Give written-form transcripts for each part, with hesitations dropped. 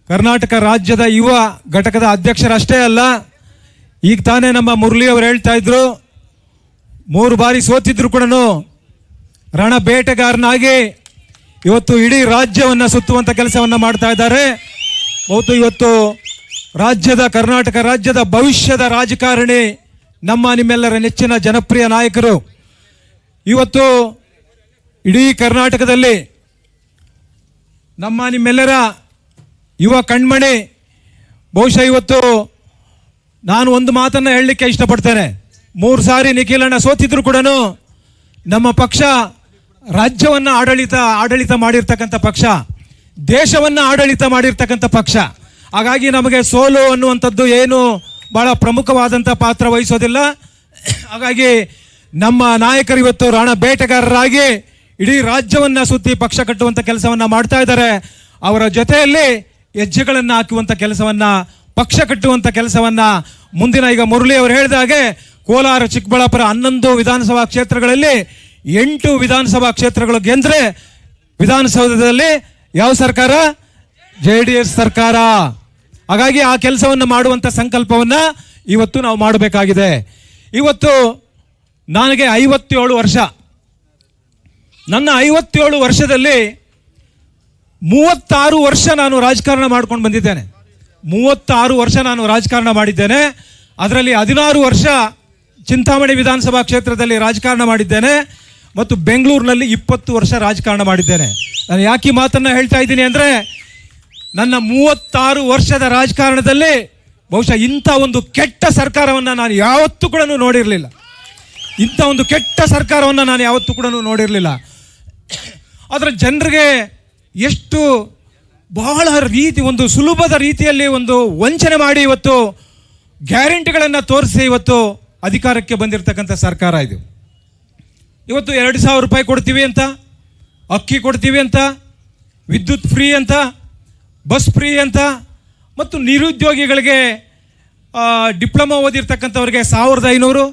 ಕರ್ನಾಟಕ ರಾಜ್ಯದ ಯುವ ಘಟಕದ ಅಧ್ಯಕ್ಷರಷ್ಟೇ ಅಲ್ಲ, ಈಗ ತಾನೇ ನಮ್ಮ ಮುರಳಿ ಅವರು ಹೇಳ್ತಾ ಇದ್ರು, 3 ಬಾರಿ ಸೋತಿದ್ರು ಕೂಡ ರಣ ಬೇಟೆಗಾರನಾಗಿ ಇವತ್ತು ಇಡೀ ರಾಜ್ಯವನ್ನು ಸುತ್ತುವಂತ ಕೆಲಸವನ್ನ ಮಾಡ್ತಾ ಇದ್ದಾರೆ. ಬಹುತು ಇವತ್ತು ಕರ್ನಾಟಕ ರಾಜ್ಯದ ಭವಿಷ್ಯದ ರಾಜಕಾರಣಿ, ನಿಮ್ಮೆಲ್ಲರ ನೆಚ್ಚಿನ ಜನಪ್ರಿಯ ನಾಯಕರು. ಇವತ್ತು ಇಡೀ ಕರ್ನಾಟಕದಲ್ಲಿ ನಿಮ್ಮೆಲ್ಲರ ಯುವ ಕಣ್ಮಣಿ. ಬಹುಶಃ ಇವತ್ತು ನಾನು ಒಂದು ಮಾತನ್ನ ಹೇಳಲಿಕ್ಕೆ ಇಷ್ಟಪಡ್ತೇನೆ. 3 ಸಾರಿ ನಿಖಿಲಣ್ಣ ಸೋತಿದ್ರು ಕೂಡ ನಮ್ಮ ಪಕ್ಷ ರಾಜ್ಯವನ್ನ ಆಡಳಿತ ಮಾಡಿರ್ತಕ್ಕಂಥ ಪಕ್ಷ, ದೇಶವನ್ನ ಆಡಳಿತ ಮಾಡಿರ್ತಕ್ಕಂಥ ಪಕ್ಷ. ಹಾಗಾಗಿ ನಮಗೆ ಸೋಲು ಅನ್ನುವಂಥದ್ದು ಏನು ಬಹಳ ಪ್ರಮುಖವಾದಂಥ ಪಾತ್ರ ವಹಿಸೋದಿಲ್ಲ. ಹಾಗಾಗಿ ನಮ್ಮ ನಾಯಕರು ಇವತ್ತು ರಣ ಬೇಟೆಗಾರರಾಗಿ ಇಡೀ ರಾಜ್ಯವನ್ನ ಸುತ್ತಿ ಪಕ್ಷ ಕಟ್ಟುವಂತ ಕೆಲಸವನ್ನ ಮಾಡ್ತಾ ಇದ್ದಾರೆ. ಅವರ ಜೊತೆಯಲ್ಲಿ ಹೆಜ್ಜೆಗಳನ್ನು ಹಾಕುವಂತ ಕೆಲಸವನ್ನ, ಪಕ್ಷ ಕಟ್ಟುವಂತ ಕೆಲಸವನ್ನ ಮುಂದಿನ ಈಗ ಮುರಳಿ ಅವರು ಹೇಳಿದ ಹಾಗೆ ಕೋಲಾರ, ಚಿಕ್ಕಬಳ್ಳಾಪುರ 11 ವಿಧಾನಸಭಾ ಕ್ಷೇತ್ರಗಳಲ್ಲಿ 8 ವಿಧಾನಸಭಾ ಕ್ಷೇತ್ರಗಳು ಗೆದ್ರೆ ವಿಧಾನಸೌಧದಲ್ಲಿ ಯಾವ ಸರ್ಕಾರ? JDS ಸರ್ಕಾರ. ಹಾಗಾಗಿ ಆ ಕೆಲಸವನ್ನು ಮಾಡುವಂತ ಸಂಕಲ್ಪವನ್ನ ಇವತ್ತು ನಾವು ಮಾಡಬೇಕಾಗಿದೆ. ಇವತ್ತು ನನಗೆ 57 ವರ್ಷ. ನನ್ನ 57 ವರ್ಷದಲ್ಲಿ 36 ವರ್ಷ ನಾನು ರಾಜಕಾರಣ ಮಾಡ್ಕೊಂಡು ಬಂದಿದ್ದೇನೆ. 36 ವರ್ಷ ನಾನು ರಾಜಕಾರಣ ಮಾಡಿದ್ದೇನೆ. ಅದರಲ್ಲಿ 16 ವರ್ಷ ಚಿಂತಾಮಣಿ ವಿಧಾನಸಭಾ ಕ್ಷೇತ್ರದಲ್ಲಿ ರಾಜಕಾರಣ ಮಾಡಿದ್ದೇನೆ ಮತ್ತು ಬೆಂಗಳೂರಿನಲ್ಲಿ 20 ವರ್ಷ ರಾಜಕಾರಣ ಮಾಡಿದ್ದೇನೆ. ನಾನು ಯಾಕೆ ಈ ಮಾತನ್ನ ಹೇಳ್ತಾ ಇದ್ದೀನಿ ಅಂದ್ರೆ, ನನ್ನ 36 ವರ್ಷದ ರಾಜಕಾರಣದಲ್ಲಿ ಬಹುಶಃ ಇಂಥ ಒಂದು ಕೆಟ್ಟ ಸರ್ಕಾರವನ್ನ ನಾನು ಯಾವತ್ತೂ ಕೂಡ ನೋಡಿರಲಿಲ್ಲ. ಇಂಥ ಒಂದು ಕೆಟ್ಟ ಸರ್ಕಾರವನ್ನ ನಾನು ಯಾವತ್ತೂ ಕೂಡ ನೋಡಿರಲಿಲ್ಲ. ಅದರ ಜನರಿಗೆ ಎಷ್ಟು ಬಹಳ ಒಂದು ಸುಲಭದ ರೀತಿಯಲ್ಲಿ ಒಂದು ವಂಚನೆ ಮಾಡಿ ಇವತ್ತು ಗ್ಯಾರಂಟಿಗಳನ್ನು ತೋರಿಸಿ ಇವತ್ತು ಅಧಿಕಾರಕ್ಕೆ ಬಂದಿರತಕ್ಕಂಥ ಸರ್ಕಾರ ಇದು. ಇವತ್ತು 2,000 ರೂಪಾಯಿ ಕೊಡ್ತೀವಿ ಅಂತ, ಅಕ್ಕಿ ಕೊಡ್ತೀವಿ ಅಂತ, ವಿದ್ಯುತ್ ಫ್ರೀ ಅಂತ, ಬಸ್ ಫ್ರೀ ಅಂತ, ಮತ್ತು ನಿರುದ್ಯೋಗಿಗಳಿಗೆ ಡಿಪ್ಲೊಮಾ ಓದಿರ್ತಕ್ಕಂಥವ್ರಿಗೆ 1,500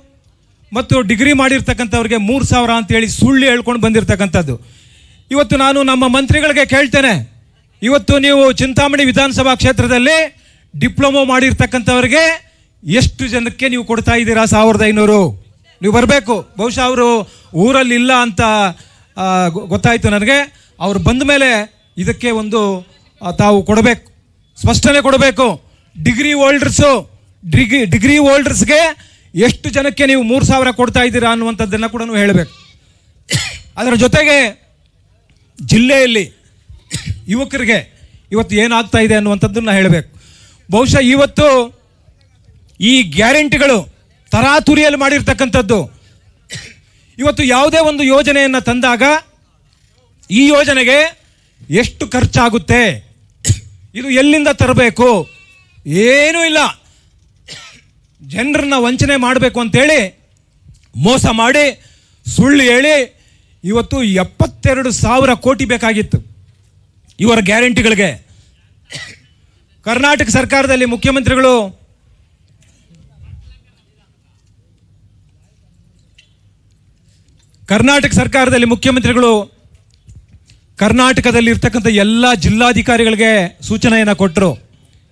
ಮತ್ತು ಡಿಗ್ರಿ ಮಾಡಿರ್ತಕ್ಕಂಥವ್ರಿಗೆ 3,000 ಅಂತೇಳಿ ಸುಳ್ಳು ಹೇಳ್ಕೊಂಡು ಬಂದಿರತಕ್ಕಂಥದ್ದು. ಇವತ್ತು ನಾನು ನಮ್ಮ ಮಂತ್ರಿಗಳಿಗೆ ಕೇಳ್ತೇನೆ, ಇವತ್ತು ನೀವು ಚಿಂತಾಮಣಿ ವಿಧಾನಸಭಾ ಕ್ಷೇತ್ರದಲ್ಲಿ ಡಿಪ್ಲೊಮಾ ಮಾಡಿರ್ತಕ್ಕಂಥವ್ರಿಗೆ ಎಷ್ಟು ಜನಕ್ಕೆ ನೀವು ಕೊಡ್ತಾ ಇದ್ದೀರಾ? 1,500. ನೀವು ಬರಬೇಕು. ಬಹುಶಃ ಅವರು ಊರಲ್ಲಿ ಇಲ್ಲ ಅಂತ ಗೊತ್ತಾಯ್ತು ನನಗೆ. ಅವ್ರು ಬಂದ ಮೇಲೆ ಇದಕ್ಕೆ ಒಂದು ತಾವು ಕೊಡಬೇಕು, ಸ್ಪಷ್ಟನೆ ಕೊಡಬೇಕು. ಡಿಗ್ರಿ ಹೋಲ್ಡರ್ಸ್ಗೆ ಎಷ್ಟು ಜನಕ್ಕೆ ನೀವು 3,000 ಕೊಡ್ತಾ ಇದ್ದೀರಾ ಅನ್ನುವಂಥದ್ದನ್ನು ಕೂಡ ಹೇಳಬೇಕು. ಅದರ ಜೊತೆಗೆ ಜಿಲ್ಲೆಯಲ್ಲಿ ಯುವಕರಿಗೆ ಇವತ್ತು ಏನಾಗ್ತಾ ಇದೆ ಅನ್ನುವಂಥದ್ದನ್ನ ಹೇಳಬೇಕು. ಬಹುಶಃ ಇವತ್ತು ಈ ಗ್ಯಾರಂಟಿಗಳು ತರಾತುರಿಯಲ್ಲಿ ಮಾಡಿರ್ತಕ್ಕಂಥದ್ದು. ಇವತ್ತು ಯಾವುದೇ ಒಂದು ಯೋಜನೆಯನ್ನು ತಂದಾಗ ಈ ಯೋಜನೆಗೆ ಎಷ್ಟು ಖರ್ಚಾಗುತ್ತೆ, ಇದು ಎಲ್ಲಿಂದ ತರಬೇಕು, ಏನೂ ಇಲ್ಲ. ಜನರನ್ನ ವಂಚನೆ ಮಾಡಬೇಕು ಅಂತೇಳಿ ಮೋಸ ಮಾಡಿ ಸುಳ್ಳು ಹೇಳಿ ಇವತ್ತು 72,000 ಕೋಟಿ ಬೇಕಾಗಿತ್ತು ಇವರ ಗ್ಯಾರಂಟಿಗಳಿಗೆ. ಕರ್ನಾಟಕ ಸರ್ಕಾರದಲ್ಲಿ ಮುಖ್ಯಮಂತ್ರಿಗಳು ಕರ್ನಾಟಕದಲ್ಲಿ ಇರ್ತಕ್ಕಂಥ ಎಲ್ಲ ಜಿಲ್ಲಾಧಿಕಾರಿಗಳಿಗೆ ಸೂಚನೆಯನ್ನು ಕೊಟ್ಟರು.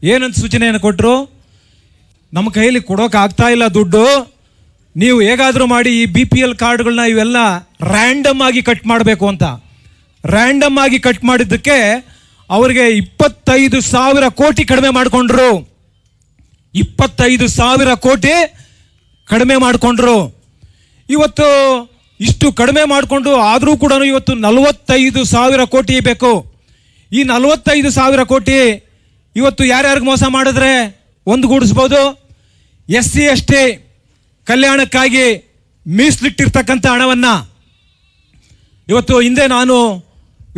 ಏನಂತ ಸೂಚನೆಯನ್ನು ಕೊಟ್ಟರು? ನಮ್ಮ ಕೈಯಲ್ಲಿ ಕೊಡೋಕೆ ಆಗ್ತಾ ಇಲ್ಲ ದುಡ್ಡು, ನೀವು ಹೇಗಾದರೂ ಮಾಡಿ ಈ BPL ಕಾರ್ಡ್ಗಳನ್ನ ಇವೆಲ್ಲ ರ್ಯಾಂಡಮ್ ಆಗಿ ಕಟ್ ಮಾಡಬೇಕು ಅಂತ. ರ್ಯಾಂಡಮ್ ಆಗಿ ಕಟ್ ಮಾಡಿದ್ದಕ್ಕೆ ಅವರಿಗೆ 25,000 ಕೋಟಿ ಕಡಿಮೆ ಮಾಡಿಕೊಂಡ್ರು. 25,000 ಕೋಟಿ ಕಡಿಮೆ ಮಾಡಿಕೊಂಡ್ರು. ಇವತ್ತು ಇಷ್ಟು ಕಡಿಮೆ ಮಾಡಿಕೊಂಡು ಆದರೂ ಕೂಡ ಇವತ್ತು 45,000 ಕೋಟಿ ಬೇಕು. ಈ 45,000 ಕೋಟಿ ಇವತ್ತು ಯಾರ್ಯಾರಿಗೆ ಮೋಸ ಮಾಡಿದ್ರೆ ಒಂದುಗೂಡಿಸ್ಬೋದು. SC ST ಕಲ್ಯಾಣಕ್ಕಾಗಿ ಮೀಸಲಿಟ್ಟಿರ್ತಕ್ಕಂಥ ಹಣವನ್ನ ಇವತ್ತು ಹಿಂದೆ ನಾನು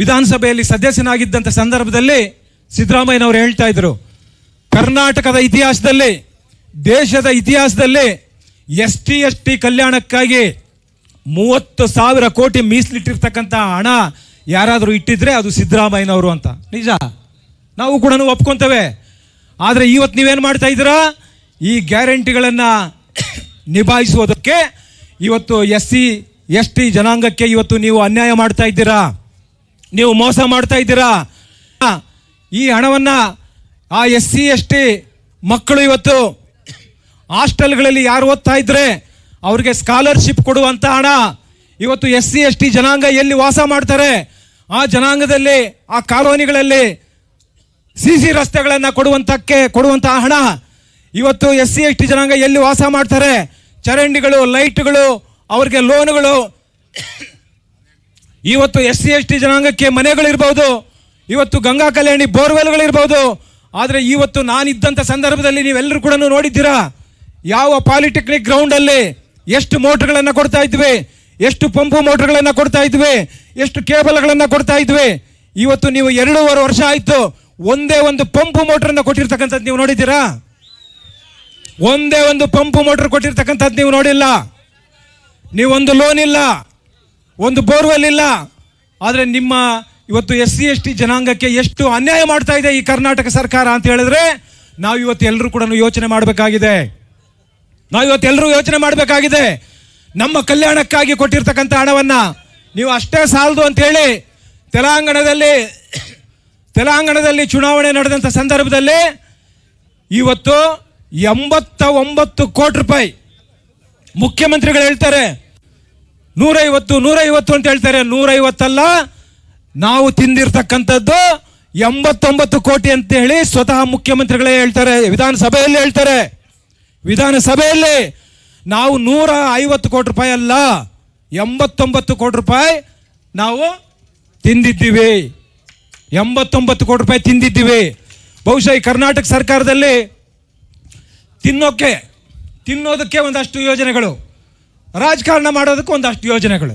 ವಿಧಾನಸಭೆಯಲ್ಲಿ ಸದಸ್ಯನಾಗಿದ್ದಂಥ ಸಂದರ್ಭದಲ್ಲಿ ಸಿದ್ದರಾಮಯ್ಯನವರು ಹೇಳ್ತಾ ಇದ್ರು, ಕರ್ನಾಟಕದ ಇತಿಹಾಸದಲ್ಲಿ, ದೇಶದ ಇತಿಹಾಸದಲ್ಲಿ ST ST ಕಲ್ಯಾಣಕ್ಕಾಗಿ 30,000 ಕೋಟಿ ಮೀಸಲಿಟ್ಟಿರ್ತಕ್ಕಂಥ ಹಣ ಯಾರಾದರೂ ಇಟ್ಟಿದ್ರೆ ಅದು ಸಿದ್ದರಾಮಯ್ಯನವರು ಅಂತ. ನಿಜ, ನಾವು ಕೂಡ ಒಪ್ಕೊಂತೇವೆ. ಆದರೆ ಇವತ್ತು ನೀವೇನು ಮಾಡ್ತಾ ಇದ್ದೀರಾ? ಈ ಗ್ಯಾರಂಟಿಗಳನ್ನು ನಿಭಾಯಿಸುವುದಕ್ಕೆ ಇವತ್ತು SC ST ಜನಾಂಗಕ್ಕೆ ಇವತ್ತು ನೀವು ಅನ್ಯಾಯ ಮಾಡ್ತಾ ಇದ್ದೀರಾ, ನೀವು ಮೋಸ ಮಾಡ್ತಾ ಇದ್ದೀರಾ. ಈ ಹಣವನ್ನ ಆ SC/ST ಮಕ್ಕಳು ಇವತ್ತು ಹಾಸ್ಟೆಲ್ಗಳಲ್ಲಿ ಯಾರು ಓದ್ತಾ ಇದ್ರೆ ಅವ್ರಿಗೆ ಸ್ಕಾಲರ್ಶಿಪ್ ಕೊಡುವಂತ ಹಣ ಇವತ್ತು SC/ST ಜನಾಂಗ ಎಲ್ಲಿ ವಾಸ ಮಾಡ್ತಾರೆ ಆ ಜನಾಂಗದಲ್ಲಿ ಆ ಕಾಲೋನಿಗಳಲ್ಲಿ CC ರಸ್ತೆಗಳನ್ನು ಕೊಡುವಂತ ಹಣ ಇವತ್ತು SC/ST ಜನಾಂಗ ಎಲ್ಲಿ ವಾಸ ಮಾಡ್ತಾರೆ ಚರಂಡಿಗಳು, ಲೈಟ್ಗಳು, ಅವ್ರಿಗೆ ಲೋನ್ಗಳು, ಇವತ್ತು SC/ST ಜನಾಂಗಕ್ಕೆ ಮನೆಗಳಿರ್ಬೋದು, ಇವತ್ತು ಗಂಗಾ ಕಲ್ಯಾಣಿ ಬೋರ್ವೆಲ್ಗಳಿರ್ಬೋದು. ಆದರೆ ಇವತ್ತು ನಾನಿದ್ದಂಥ ಸಂದರ್ಭದಲ್ಲಿ ನೀವೆಲ್ಲರೂ ಕೂಡ ನೋಡಿದ್ದೀರಾ ಯಾವ ಪಾಲಿಟೆಕ್ನಿಕ್ ಗ್ರೌಂಡ್ ಅಲ್ಲಿ ಎಷ್ಟು ಮೋಟರ್ಗಳನ್ನು ಕೊಡ್ತಾ ಇದ್ವಿ, ಎಷ್ಟು ಪಂಪು ಮೋಟರ್ಗಳನ್ನು ಕೊಡ್ತಾ ಇದ್ವಿ, ಎಷ್ಟು ಕೇಬಲ್ಗಳನ್ನು ಕೊಡ್ತಾ ಇದ್ವಿ. ಇವತ್ತು ನೀವು 2.5 ವರ್ಷ ಆಯ್ತು ಒಂದೇ ಒಂದು ಪಂಪು ಮೋಟರ್ನ ಕೊಟ್ಟಿರ್ತಕ್ಕಂಥದ್ದು ನೀವು ನೋಡಿದ್ದೀರಾ? ಒಂದೇ ಒಂದು ಪಂಪು ಮೋಟರ್ ಕೊಟ್ಟಿರ್ತಕ್ಕಂಥದ್ದು ನೀವು ನೋಡಿಲ್ಲ. ನೀವೊಂದು ಲೋನ್ ಇಲ್ಲ, ಒಂದು ಬೋರ್ವೆಲ್ ಇಲ್ಲ. ಆದರೆ ನಿಮ್ಮ ಇವತ್ತು SC/ST ಜನಾಂಗಕ್ಕೆ ಎಷ್ಟು ಅನ್ಯಾಯ ಮಾಡ್ತಾ ಇದೆ ಈ ಕರ್ನಾಟಕ ಸರ್ಕಾರ ಅಂತ ಹೇಳಿದ್ರೆ ನಾವು ಇವತ್ತು ಎಲ್ಲರೂ ಕೂಡ ಯೋಚನೆ ಮಾಡಬೇಕಾಗಿದೆ. ನಮ್ಮ ಕಲ್ಯಾಣಕ್ಕಾಗಿ ಕೊಟ್ಟಿರ್ತಕ್ಕಂಥ ಹಣವನ್ನ ನೀವು ಅಷ್ಟೇ ಸಾಲದು ಅಂತ ಹೇಳಿ ತೆಲಂಗಾಣದಲ್ಲಿ ಚುನಾವಣೆ ನಡೆದಂಥ ಸಂದರ್ಭದಲ್ಲಿ ಇವತ್ತು 89 ಕೋಟಿ ರೂಪಾಯಿ ಮುಖ್ಯಮಂತ್ರಿಗಳು ಹೇಳ್ತಾರೆ 150 ಅಂತ ಹೇಳ್ತಾರೆ. 150 ಅಲ್ಲ, ನಾವು ತಿಂದಿರ್ತಕ್ಕಂಥದ್ದು 89 ಕೋಟಿ ಅಂತ ಹೇಳಿ ಸ್ವತಃ ಮುಖ್ಯಮಂತ್ರಿಗಳೇ ಹೇಳ್ತಾರೆ, ವಿಧಾನಸಭೆಯಲ್ಲಿ ನಾವು 150 ಕೋಟಿ ರೂಪಾಯಿ ಅಲ್ಲ 89 ಕೋಟಿ ರೂಪಾಯಿ ನಾವು ತಿಂದಿದ್ದೀವಿ. 89 ಕೋಟಿ ರೂಪಾಯಿ ತಿಂದಿದ್ದೀವಿ. ಬಹುಶಃ ಈ ಕರ್ನಾಟಕ ಸರ್ಕಾರದಲ್ಲಿ ತಿನ್ನೋದಕ್ಕೆ ಒಂದಷ್ಟು ಯೋಜನೆಗಳು, ರಾಜಕಾರಣ ಮಾಡೋದಕ್ಕೆ ಒಂದಷ್ಟು ಯೋಜನೆಗಳು.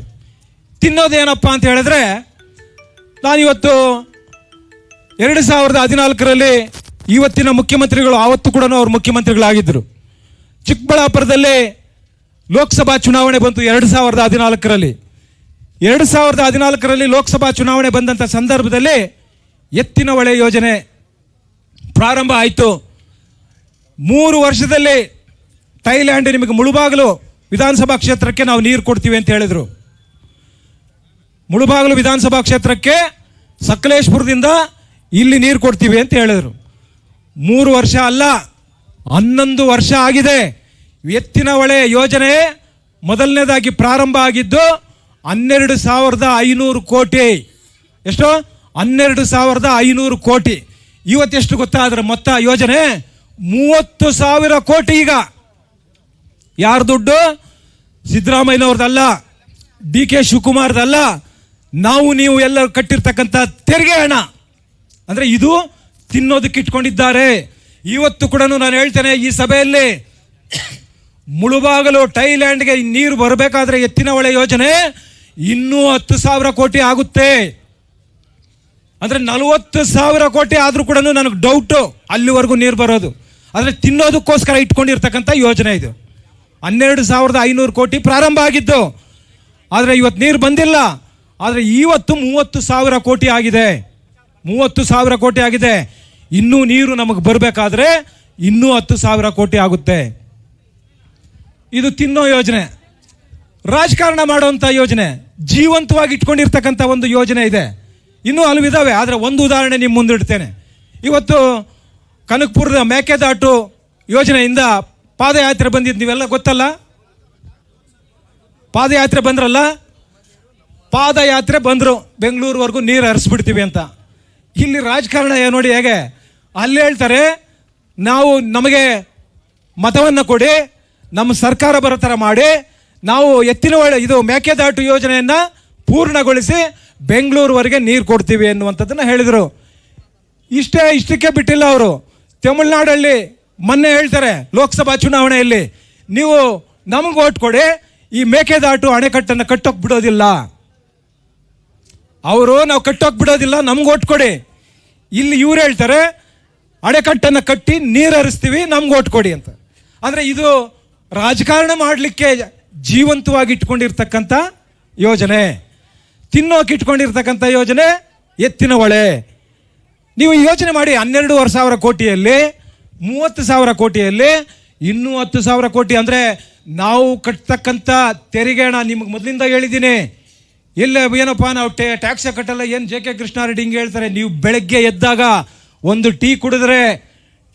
ತಿನ್ನೋದೇನಪ್ಪ ಅಂತ ಹೇಳಿದ್ರೆ ನಾನಿವತ್ತು 2014ರಲ್ಲಿ ಇವತ್ತಿನ ಮುಖ್ಯಮಂತ್ರಿಗಳು ಆವತ್ತು ಕೂಡ ಅವರು ಮುಖ್ಯಮಂತ್ರಿಗಳಾಗಿದ್ದರು. ಚಿಕ್ಕಬಳ್ಳಾಪುರದಲ್ಲಿ ಲೋಕಸಭಾ ಚುನಾವಣೆ ಬಂತು 2014ರಲ್ಲಿ. 2014ರಲ್ಲಿ ಲೋಕಸಭಾ ಚುನಾವಣೆ ಬಂದಂಥ ಸಂದರ್ಭದಲ್ಲಿ ಎತ್ತಿನ ಹೊಳೆ ಯೋಜನೆ ಪ್ರಾರಂಭ ಆಯಿತು. 3 ವರ್ಷದಲ್ಲಿ ಥೈಲ್ಯಾಂಡ್ ನಿಮಗೆ ಮುಳುಬಾಗಿಲು ವಿಧಾನಸಭಾ ಕ್ಷೇತ್ರಕ್ಕೆ ನಾವು ನೀರು ಕೊಡ್ತೀವಿ ಅಂತ ಹೇಳಿದ್ರು. ಮುಳುಬಾಗಿಲು ವಿಧಾನಸಭಾ ಕ್ಷೇತ್ರಕ್ಕೆ ಸಕಲೇಶ್ಪುರದಿಂದ ಇಲ್ಲಿ ನೀರು ಕೊಡ್ತೀವಿ ಅಂತ ಹೇಳಿದ್ರು. 3 ವರ್ಷ ಅಲ್ಲ 11 ವರ್ಷ ಆಗಿದೆ. ಎತ್ತಿನ ಹೊಳೆ ಯೋಜನೆ ಮೊದಲನೇದಾಗಿ ಪ್ರಾರಂಭ ಆಗಿದ್ದು 12,500 ಕೋಟಿ. ಎಷ್ಟು? 12,500 ಕೋಟಿ. ಇವತ್ತೆಷ್ಟು ಗೊತ್ತಾ ಅದರ ಮೊತ್ತ ಯೋಜನೆ? 30,000 ಕೋಟಿ. ಈಗ ಯಾರ ದುಡ್ಡು? ಸಿದ್ದರಾಮಯ್ಯನವ್ರದಲ್ಲ, DK ಶಿವಕುಮಾರ್ದಲ್ಲ, ನಾವು ನೀವು ಎಲ್ಲ ಕಟ್ಟಿರ್ತಕ್ಕಂಥ ತೆರಿಗೆ ಹಣ. ಅಂದ್ರೆ ಇದು ತಿನ್ನೋದಕ್ಕೆ ಇಟ್ಕೊಂಡಿದ್ದಾರೆ. ಇವತ್ತು ಕೂಡ ನಾನು ಹೇಳ್ತೇನೆ ಈ ಸಭೆಯಲ್ಲಿ, ಮುಳುಬಾಗಲು ಥೈಲ್ಯಾಂಡ್ಗೆ ನೀರು ಬರಬೇಕಾದ್ರೆ ಎತ್ತಿನ ಹೊಳೆ ಯೋಜನೆ ಇನ್ನೂ 10,000 ಕೋಟಿ ಆಗುತ್ತೆ. ಅಂದ್ರೆ 40,000 ಕೋಟಿ ಆದ್ರೂ ಕೂಡ ನನಗೆ ಡೌಟು ಅಲ್ಲಿವರೆಗೂ ನೀರು ಬರೋದು. ಆದರೆ ತಿನ್ನೋದಕ್ಕೋಸ್ಕರ ಇಟ್ಕೊಂಡಿರ್ತಕ್ಕಂಥ ಯೋಜನೆ ಇದು. 12,500 ಕೋಟಿ ಪ್ರಾರಂಭ ಆಗಿದ್ದು, ಆದರೆ ಇವತ್ತು ನೀರು ಬಂದಿಲ್ಲ. ಆದರೆ ಇವತ್ತು 30,000 ಕೋಟಿ ಆಗಿದೆ. 30,000 ಕೋಟಿ ಆಗಿದೆ. ಇನ್ನೂ ನೀರು ನಮಗೆ ಬರಬೇಕಾದ್ರೆ ಇನ್ನೂ 10,000 ಕೋಟಿ ಆಗುತ್ತೆ. ಇದು ತಿನ್ನೋ ಯೋಜನೆ. ರಾಜಕಾರಣ ಮಾಡುವಂಥ ಯೋಜನೆ, ಜೀವಂತವಾಗಿ ಇಟ್ಕೊಂಡಿರ್ತಕ್ಕಂಥ ಒಂದು ಯೋಜನೆ ಇದೆ. ಇನ್ನೂ ಹಲವಿದಾವೆ. ಆದರೆ ಒಂದು ಉದಾಹರಣೆ ನಿಮ್ಮ ಮುಂದಿಡ್ತೇನೆ. ಇವತ್ತು ಕನಕಪುರದ ಮೇಕೆದಾಟು ಯೋಜನೆಯಿಂದ ಪಾದಯಾತ್ರೆ ಬಂದಿದ್ದು ನೀವೆಲ್ಲ ಗೊತ್ತಲ್ಲ. ಪಾದಯಾತ್ರೆ ಬಂದರು ಬೆಂಗಳೂರುವರೆಗೂ ನೀರು ಹರಿಸ್ಬಿಡ್ತೀವಿ ಅಂತ. ಇಲ್ಲಿ ರಾಜಕಾರಣ ನೋಡಿ ಹೇಗೆ. ಅಲ್ಲಿ ಹೇಳ್ತಾರೆ ನಮಗೆ ಮತವನ್ನು ಕೊಡಿ, ನಮ್ಮ ಸರ್ಕಾರ ಬರೋ ಥರ ಮಾಡಿ, ನಾವು ಎತ್ತಿನ ಹೊಳೆ ಇದು ಮೇಕೆದಾಟು ಯೋಜನೆಯನ್ನು ಪೂರ್ಣಗೊಳಿಸಿ ಬೆಂಗಳೂರುವರೆಗೆ ನೀರು ಕೊಡ್ತೀವಿ ಎನ್ನುವಂಥದ್ದನ್ನು ಹೇಳಿದರು. ಇಷ್ಟಕ್ಕೆ ಬಿಟ್ಟಿಲ್ಲ ಅವರು. ತಮಿಳುನಾಡಲ್ಲಿ ಮೊನ್ನೆ ಹೇಳ್ತಾರೆ ಲೋಕಸಭಾ ಚುನಾವಣೆಯಲ್ಲಿ, ನೀವು ನಮಗೆ ಓಟ್ ಕೊಡಿ, ಈ ಮೇಕೆದಾಟು ಅಣೆಕಟ್ಟನ್ನು ಕಟ್ಟೋಕೆ ಬಿಡೋದಿಲ್ಲ. ನಾವು ಕಟ್ಟೋಕೆ ಬಿಡೋದಿಲ್ಲ, ನಮ್ಗೆ ಓಟ್ ಕೊಡಿ. ಇಲ್ಲಿ ಇವ್ರು ಹೇಳ್ತಾರೆ ಅಣೆಕಟ್ಟನ್ನು ಕಟ್ಟಿ ನೀರು ಹರಿಸ್ತೀವಿ, ನಮ್ಗೆ ಓಟ್ ಕೊಡಿ ಅಂತ. ಅಂದರೆ ಇದು ರಾಜಕಾರಣ ಮಾಡಲಿಕ್ಕೆ ಜೀವಂತವಾಗಿ ಇಟ್ಕೊಂಡಿರ್ತಕ್ಕಂಥ ಯೋಜನೆ, ತಿನ್ನೋಕೆ ಇಟ್ಕೊಂಡಿರ್ತಕ್ಕಂಥ ಯೋಜನೆ ಎತ್ತಿನ ಹೊಳೆ. ನೀವು ಯೋಚನೆ ಮಾಡಿ, 12,500 ಕೋಟಿಯಲ್ಲಿ 30,000 ಕೋಟಿಯಲ್ಲಿ ಇನ್ನೂ 10,000 ಕೋಟಿ. ಅಂದರೆ ನಾವು ಕಟ್ತಕ್ಕಂಥ ತೆರಿಗೆ ಹಣ ನಿಮಗೆ ಮೊದಲಿಂದ ಹೇಳಿದ್ದೀನಿ. ಏನಪ್ಪ ನಾವು ಟ್ಯಾಕ್ಸೇ ಕಟ್ಟಲ್ಲ, ಏನು JK ಕೃಷ್ಣಾರೆಡ್ಡಿ ಹಿಂಗೆ ಹೇಳ್ತಾರೆ. ನೀವು ಬೆಳಗ್ಗೆ ಎದ್ದಾಗ ಒಂದು ಟೀ ಕುಡಿದ್ರೆ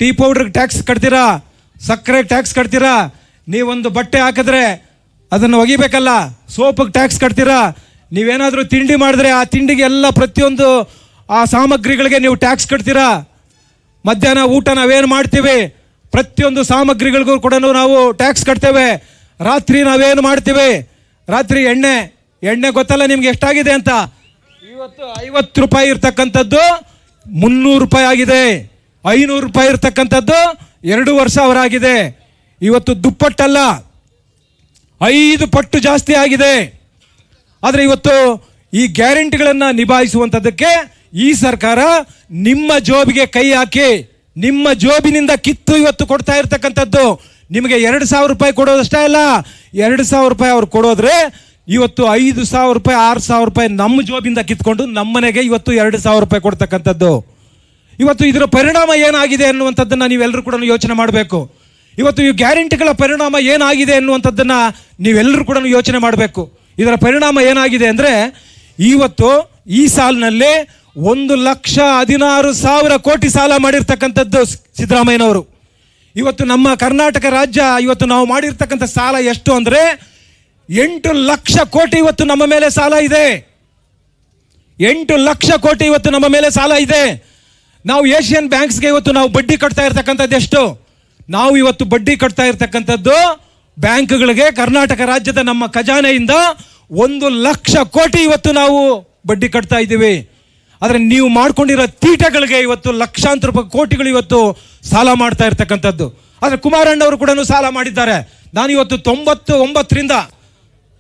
ಟೀ ಪೌಡ್ರಿಗೆ ಟ್ಯಾಕ್ಸ್ ಕಟ್ತೀರಾ, ಸಕ್ಕರೆಗೆ ಟ್ಯಾಕ್ಸ್ ಕಟ್ತೀರಾ, ನೀವೊಂದು ಬಟ್ಟೆ ಹಾಕಿದ್ರೆ ಅದನ್ನು ಒಗಿಬೇಕಲ್ಲ, ಸೋಪಿಗೆ ಟ್ಯಾಕ್ಸ್ ಕಟ್ತೀರಾ, ನೀವೇನಾದರೂ ತಿಂಡಿ ಮಾಡಿದ್ರೆ ಆ ತಿಂಡಿಗೆ ಎಲ್ಲ ಪ್ರತಿಯೊಂದು ಆ ಸಾಮಗ್ರಿಗಳಿಗೆ ನೀವು ಟ್ಯಾಕ್ಸ್ ಕಟ್ತೀರಾ. ಮಧ್ಯಾಹ್ನ ಊಟ ನಾವೇನು ಮಾಡ್ತೀವಿ ಪ್ರತಿಯೊಂದು ಸಾಮಗ್ರಿಗಳಿಗೂ ಕೂಡ ನಾವು ಟ್ಯಾಕ್ಸ್ ಕಟ್ತೇವೆ. ರಾತ್ರಿ ನಾವೇನು ಮಾಡ್ತೀವಿ, ರಾತ್ರಿ ಎಣ್ಣೆ ಗೊತ್ತಲ್ಲ ನಿಮ್ಗೆ ಎಷ್ಟಾಗಿದೆ ಅಂತ. ಇವತ್ತು 50 ರೂಪಾಯಿ ಇರ್ತಕ್ಕಂಥದ್ದು 300 ರೂಪಾಯಿ ಆಗಿದೆ. 500 ರೂಪಾಯಿ ಇರ್ತಕ್ಕಂಥದ್ದು 2,500 ಆಗಿದೆ. ಇವತ್ತು ದುಪ್ಪಟ್ಟಲ್ಲ 5 ಪಟ್ಟು ಜಾಸ್ತಿ ಆಗಿದೆ. ಆದರೆ ಇವತ್ತು ಈ ಗ್ಯಾರಂಟಿಗಳನ್ನು ನಿಭಾಯಿಸುವಂಥದ್ದಕ್ಕೆ ಈ ಸರ್ಕಾರ ನಿಮ್ಮ ಜೋಬಿಗೆ ಕೈ ಹಾಕಿ ನಿಮ್ಮ ಜೋಬಿನಿಂದ ಕಿತ್ತು ಇವತ್ತು ಕೊಡ್ತಾ ಇರ್ತಕ್ಕಂಥದ್ದು. ನಿಮಗೆ 2,000 ರೂಪಾಯಿ ಕೊಡೋದಷ್ಟೇ ಅಲ್ಲ, 2,000 ರೂಪಾಯಿ ಅವ್ರು ಕೊಡೋದ್ರೆ ಇವತ್ತು 5,000 ರೂಪಾಯಿ 6,000 ರೂಪಾಯಿ ನಮ್ಮ ಜೋಬಿಂದ ಕಿತ್ಕೊಂಡು ನಮ್ಮನೆಗೆ ಇವತ್ತು 2,000 ರೂಪಾಯಿ ಕೊಡ್ತಕ್ಕಂಥದ್ದು. ಇವತ್ತು ಇದರ ಪರಿಣಾಮ ಏನಾಗಿದೆ ಅನ್ನುವಂಥದ್ದನ್ನು ನೀವೆಲ್ಲರೂ ಕೂಡ ಯೋಚನೆ ಮಾಡಬೇಕು. ಇವತ್ತು ಈ ಗ್ಯಾರಂಟಿಗಳ ಪರಿಣಾಮ ಏನಾಗಿದೆ ಅನ್ನುವಂಥದ್ದನ್ನು ನೀವೆಲ್ಲರೂ ಕೂಡ ಯೋಚನೆ ಮಾಡಬೇಕು. ಇದರ ಪರಿಣಾಮ ಏನಾಗಿದೆ ಅಂದರೆ ಇವತ್ತು ಈ ಸಾಲಿನಲ್ಲಿ 1,16,000 ಕೋಟಿ ಸಾಲ ಮಾಡಿರ್ತಕ್ಕಂಥದ್ದು ಸಿದ್ದರಾಮಯ್ಯನವರು. ಇವತ್ತು ನಮ್ಮ ಕರ್ನಾಟಕ ರಾಜ್ಯ ಇವತ್ತು ನಾವು ಮಾಡಿರ್ತಕ್ಕಂಥ ಸಾಲ ಎಷ್ಟು ಅಂದರೆ 8 ಲಕ್ಷ ಕೋಟಿ ಇವತ್ತು ನಮ್ಮ ಮೇಲೆ ಸಾಲ ಇದೆ. 8 ಲಕ್ಷ ಕೋಟಿ ಇವತ್ತು ನಮ್ಮ ಮೇಲೆ ಸಾಲ ಇದೆ. ನಾವು ಏಷ್ಯನ್ ಬ್ಯಾಂಕ್ಸ್ಗೆ ಇವತ್ತು ನಾವು ಬಡ್ಡಿ ಕಟ್ತಾ ಇರ್ತಕ್ಕಂಥದ್ದು ಎಷ್ಟು? ನಾವು ಇವತ್ತು ಬಡ್ಡಿ ಕಟ್ತಾ ಇರ್ತಕ್ಕಂಥದ್ದು ಬ್ಯಾಂಕ್ಗಳಿಗೆ ಕರ್ನಾಟಕ ರಾಜ್ಯದ ನಮ್ಮ ಖಜಾನೆಯಿಂದ 1 ಲಕ್ಷ ಕೋಟಿ ಇವತ್ತು ನಾವು ಬಡ್ಡಿ ಕಟ್ತಾ ಇದ್ದೀವಿ. ಆದರೆ ನೀವು ಮಾಡ್ಕೊಂಡಿರೋ ತೀಟಗಳಿಗೆ ಇವತ್ತು ಲಕ್ಷಾಂತರ ರೂಪಾಯಿ ಕೋಟಿಗಳು ಇವತ್ತು ಸಾಲ ಮಾಡ್ತಾ ಇರ್ತಕ್ಕಂಥದ್ದು. ಆದರೆ ಕುಮಾರಣ್ಣವರು ಕೂಡ ಸಾಲ ಮಾಡಿದ್ದಾರೆ. ನಾನು ಇವತ್ತು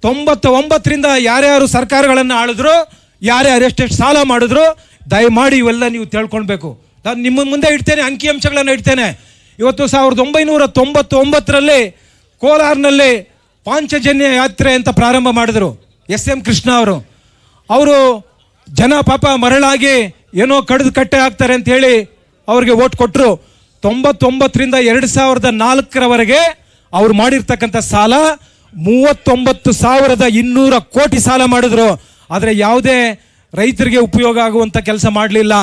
99ರಿಂದ ಯಾರ್ಯಾರು ಸರ್ಕಾರಗಳನ್ನು ಆಳಿದ್ರು, ಯಾರ್ಯಾರು ಎಷ್ಟೆಷ್ಟು ಸಾಲ ಮಾಡಿದ್ರು, ದಯಮಾಡಿ ಇವೆಲ್ಲ ನೀವು ತಿಳ್ಕೊಳ್ಬೇಕು. ನಾನು ನಿಮ್ಮ ಮುಂದೆ ಇಡ್ತೇನೆ, ಅಂಕಿಅಂಶಗಳನ್ನು ಇಡ್ತೇನೆ. ಇವತ್ತು 1999ರಲ್ಲಿ ಕೋಲಾರ್ನಲ್ಲಿ ಪಾಂಚಜನ್ಯ ಯಾತ್ರೆ ಅಂತ ಪ್ರಾರಂಭ ಮಾಡಿದ್ರು SM ಕೃಷ್ಣ ಅವರು ಜನ ಪಾಪ ಮರಳಾಗಿ ಏನೋ ಕಡ್ದು ಕಟ್ಟೆ ಹಾಕ್ತಾರೆ ಅಂತ ಹೇಳಿ ಅವ್ರಿಗೆ ಓಟ್ ಕೊಟ್ಟರು. 99ರಿಂದ 2004ರವರೆಗೆ ಅವ್ರು ಮಾಡಿರ್ತಕ್ಕಂಥ ಸಾಲ 39,200 ಕೋಟಿ ಸಾಲ ಮಾಡಿದ್ರು. ಆದರೆ ಯಾವುದೇ ರೈತರಿಗೆ ಉಪಯೋಗ ಆಗುವಂಥ ಕೆಲಸ ಮಾಡಲಿಲ್ಲ.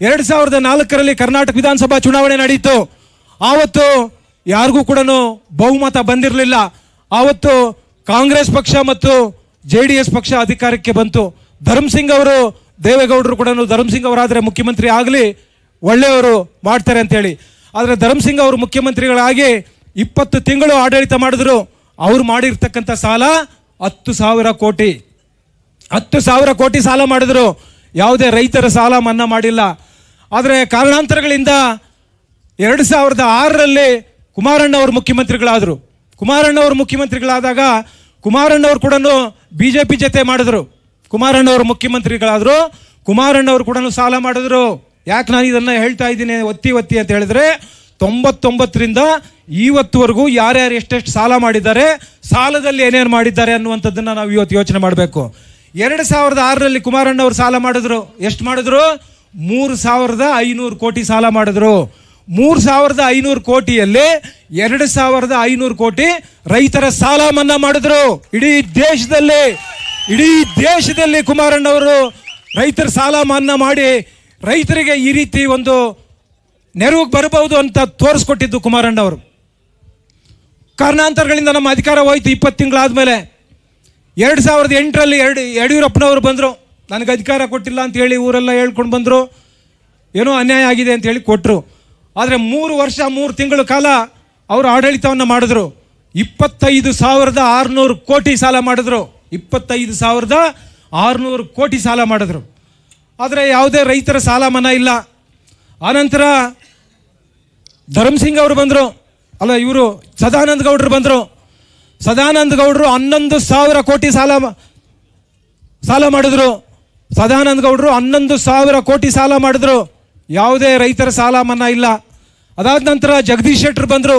2004ರಲ್ಲಿ ಕರ್ನಾಟಕ ವಿಧಾನಸಭಾ ಚುನಾವಣೆ ನಡೀತು. ಆವತ್ತು ಯಾರಿಗೂ ಕೂಡ ಬಹುಮತ ಬಂದಿರಲಿಲ್ಲ. ಆವತ್ತು ಕಾಂಗ್ರೆಸ್ ಪಕ್ಷ ಮತ್ತು JDS ಪಕ್ಷ ಅಧಿಕಾರಕ್ಕೆ ಬಂತು. ಧರ್ಮಸಿಂಗ್ ಅವರು, ದೇವೇಗೌಡರು ಕೂಡ ಧರ್ಮಸಿಂಗ್ ಅವರಾದರೆ ಮುಖ್ಯಮಂತ್ರಿ ಆಗಲಿ, ಒಳ್ಳೆಯವರು ಮಾಡ್ತಾರೆ ಅಂತೇಳಿ. ಆದರೆ ಧರ್ಮಸಿಂಗ್ ಅವರು ಮುಖ್ಯಮಂತ್ರಿಗಳಾಗಿ 20 ತಿಂಗಳು ಆಡಳಿತ ಮಾಡಿದ್ರು. ಅವ್ರು ಮಾಡಿರ್ತಕ್ಕಂಥ ಸಾಲ 10,000 ಕೋಟಿ. 10,000 ಕೋಟಿ ಸಾಲ ಮಾಡಿದ್ರು. ಯಾವುದೇ ರೈತರ ಸಾಲ ಮನ್ನಾ ಮಾಡಿಲ್ಲ. ಆದರೆ ಕಾರಣಾಂತರಗಳಿಂದ 2006ರಲ್ಲಿ ಕುಮಾರಣ್ಣವರು ಮುಖ್ಯಮಂತ್ರಿಗಳಾದರು. ಕುಮಾರಣ್ಣವರು ಮುಖ್ಯಮಂತ್ರಿಗಳಾದಾಗ ಕುಮಾರಣ್ಣವರು ಕೂಡ BJP ಜೊತೆ ಮಾಡಿದ್ರು. ಕುಮಾರಣ್ಣವರು ಮುಖ್ಯಮಂತ್ರಿಗಳಾದರು. ಕುಮಾರಣ್ಣವರು ಕೂಡ ಸಾಲ ಮಾಡಿದ್ರು. ಯಾಕೆ ನಾನು ಇದನ್ನು ಹೇಳ್ತಾ ಇದ್ದೀನಿ ಒತ್ತಿ ಅಂತ ಹೇಳಿದ್ರೆ 99ರಿಂದ ಇವತ್ತುವರೆಗೂ ಯಾರ್ಯಾರು ಎಷ್ಟೆಷ್ಟು ಸಾಲ ಮಾಡಿದ್ದಾರೆ, ಸಾಲದಲ್ಲಿ ಏನೇನು ಮಾಡಿದ್ದಾರೆ ಅನ್ನುವಂಥದ್ದನ್ನು ನಾವು ಇವತ್ತು ಯೋಚನೆ ಮಾಡಬೇಕು. 2006ರಲ್ಲಿ ಕುಮಾರಣ್ಣವರು ಸಾಲ ಮಾಡಿದ್ರು. ಎಷ್ಟು ಮಾಡಿದ್ರು? 3,500 ಕೋಟಿ ಸಾಲ ಮಾಡಿದ್ರು. 3,500 ಕೋಟಿಯಲ್ಲಿ 2,500 ಕೋಟಿ ರೈತರ ಸಾಲ ಮನ್ನಾ ಮಾಡಿದ್ರು. ಇಡೀ ದೇಶದಲ್ಲಿ ಕುಮಾರಣ್ಣವರು ರೈತರ ಸಾಲ ಮನ್ನಾ ಮಾಡಿ ರೈತರಿಗೆ ಈ ರೀತಿ ಒಂದು ನೆರವಿಗೆ ಬರಬಹುದು ಅಂತ ತೋರಿಸ್ಕೊಟ್ಟಿದ್ದು ಕುಮಾರಣ್ಣವರು. ಕಾರಣಾಂತರಗಳಿಂದ ನಮ್ಮ ಅಧಿಕಾರ ಹೋಯ್ತು. 20 ತಿಂಗಳಾದ್ಮೇಲೆ 2008ರಲ್ಲಿ ಯಡಿಯೂರಪ್ಪನವರು ಬಂದರು. ನನಗೆ ಅಧಿಕಾರ ಕೊಟ್ಟಿಲ್ಲ ಅಂತ ಹೇಳಿ ಊರೆಲ್ಲ ಹೇಳ್ಕೊಂಡು ಬಂದರು. ಏನೋ ಅನ್ಯಾಯ ಆಗಿದೆ ಅಂತ ಹೇಳಿ ಕೊಟ್ಟರು. ಆದರೆ 3 ವರ್ಷ 3 ತಿಂಗಳ ಕಾಲ ಅವರು ಆಡಳಿತವನ್ನು ಮಾಡಿದ್ರು. 25,600 ಕೋಟಿ ಸಾಲ ಮಾಡಿದ್ರು. 25,600 ಕೋಟಿ ಸಾಲ ಮಾಡಿದ್ರು. ಆದರೆ ಯಾವುದೇ ರೈತರ ಸಾಲ ಮನ್ನಾ ಇಲ್ಲ. ಆನಂತರ ಧರ್ಮಸಿಂಗ್ ಅವರು ಬಂದರು. ಇವರು ಸದಾನಂದ ಗೌಡರು ಬಂದರು. ಸದಾನಂದ ಗೌಡರು 11,000 ಕೋಟಿ ಸಾಲ ಮಾಡಿದ್ರು. ಸದಾನಂದ ಗೌಡರು 11,000 ಕೋಟಿ ಸಾಲ ಮಾಡಿದ್ರು. ಯಾವುದೇ ರೈತರ ಸಾಲ ಮನ್ನಾ ಇಲ್ಲ. ಅದಾದ ನಂತರ ಜಗದೀಶ್ ಶೆಟ್ಟರ್ ಬಂದರು.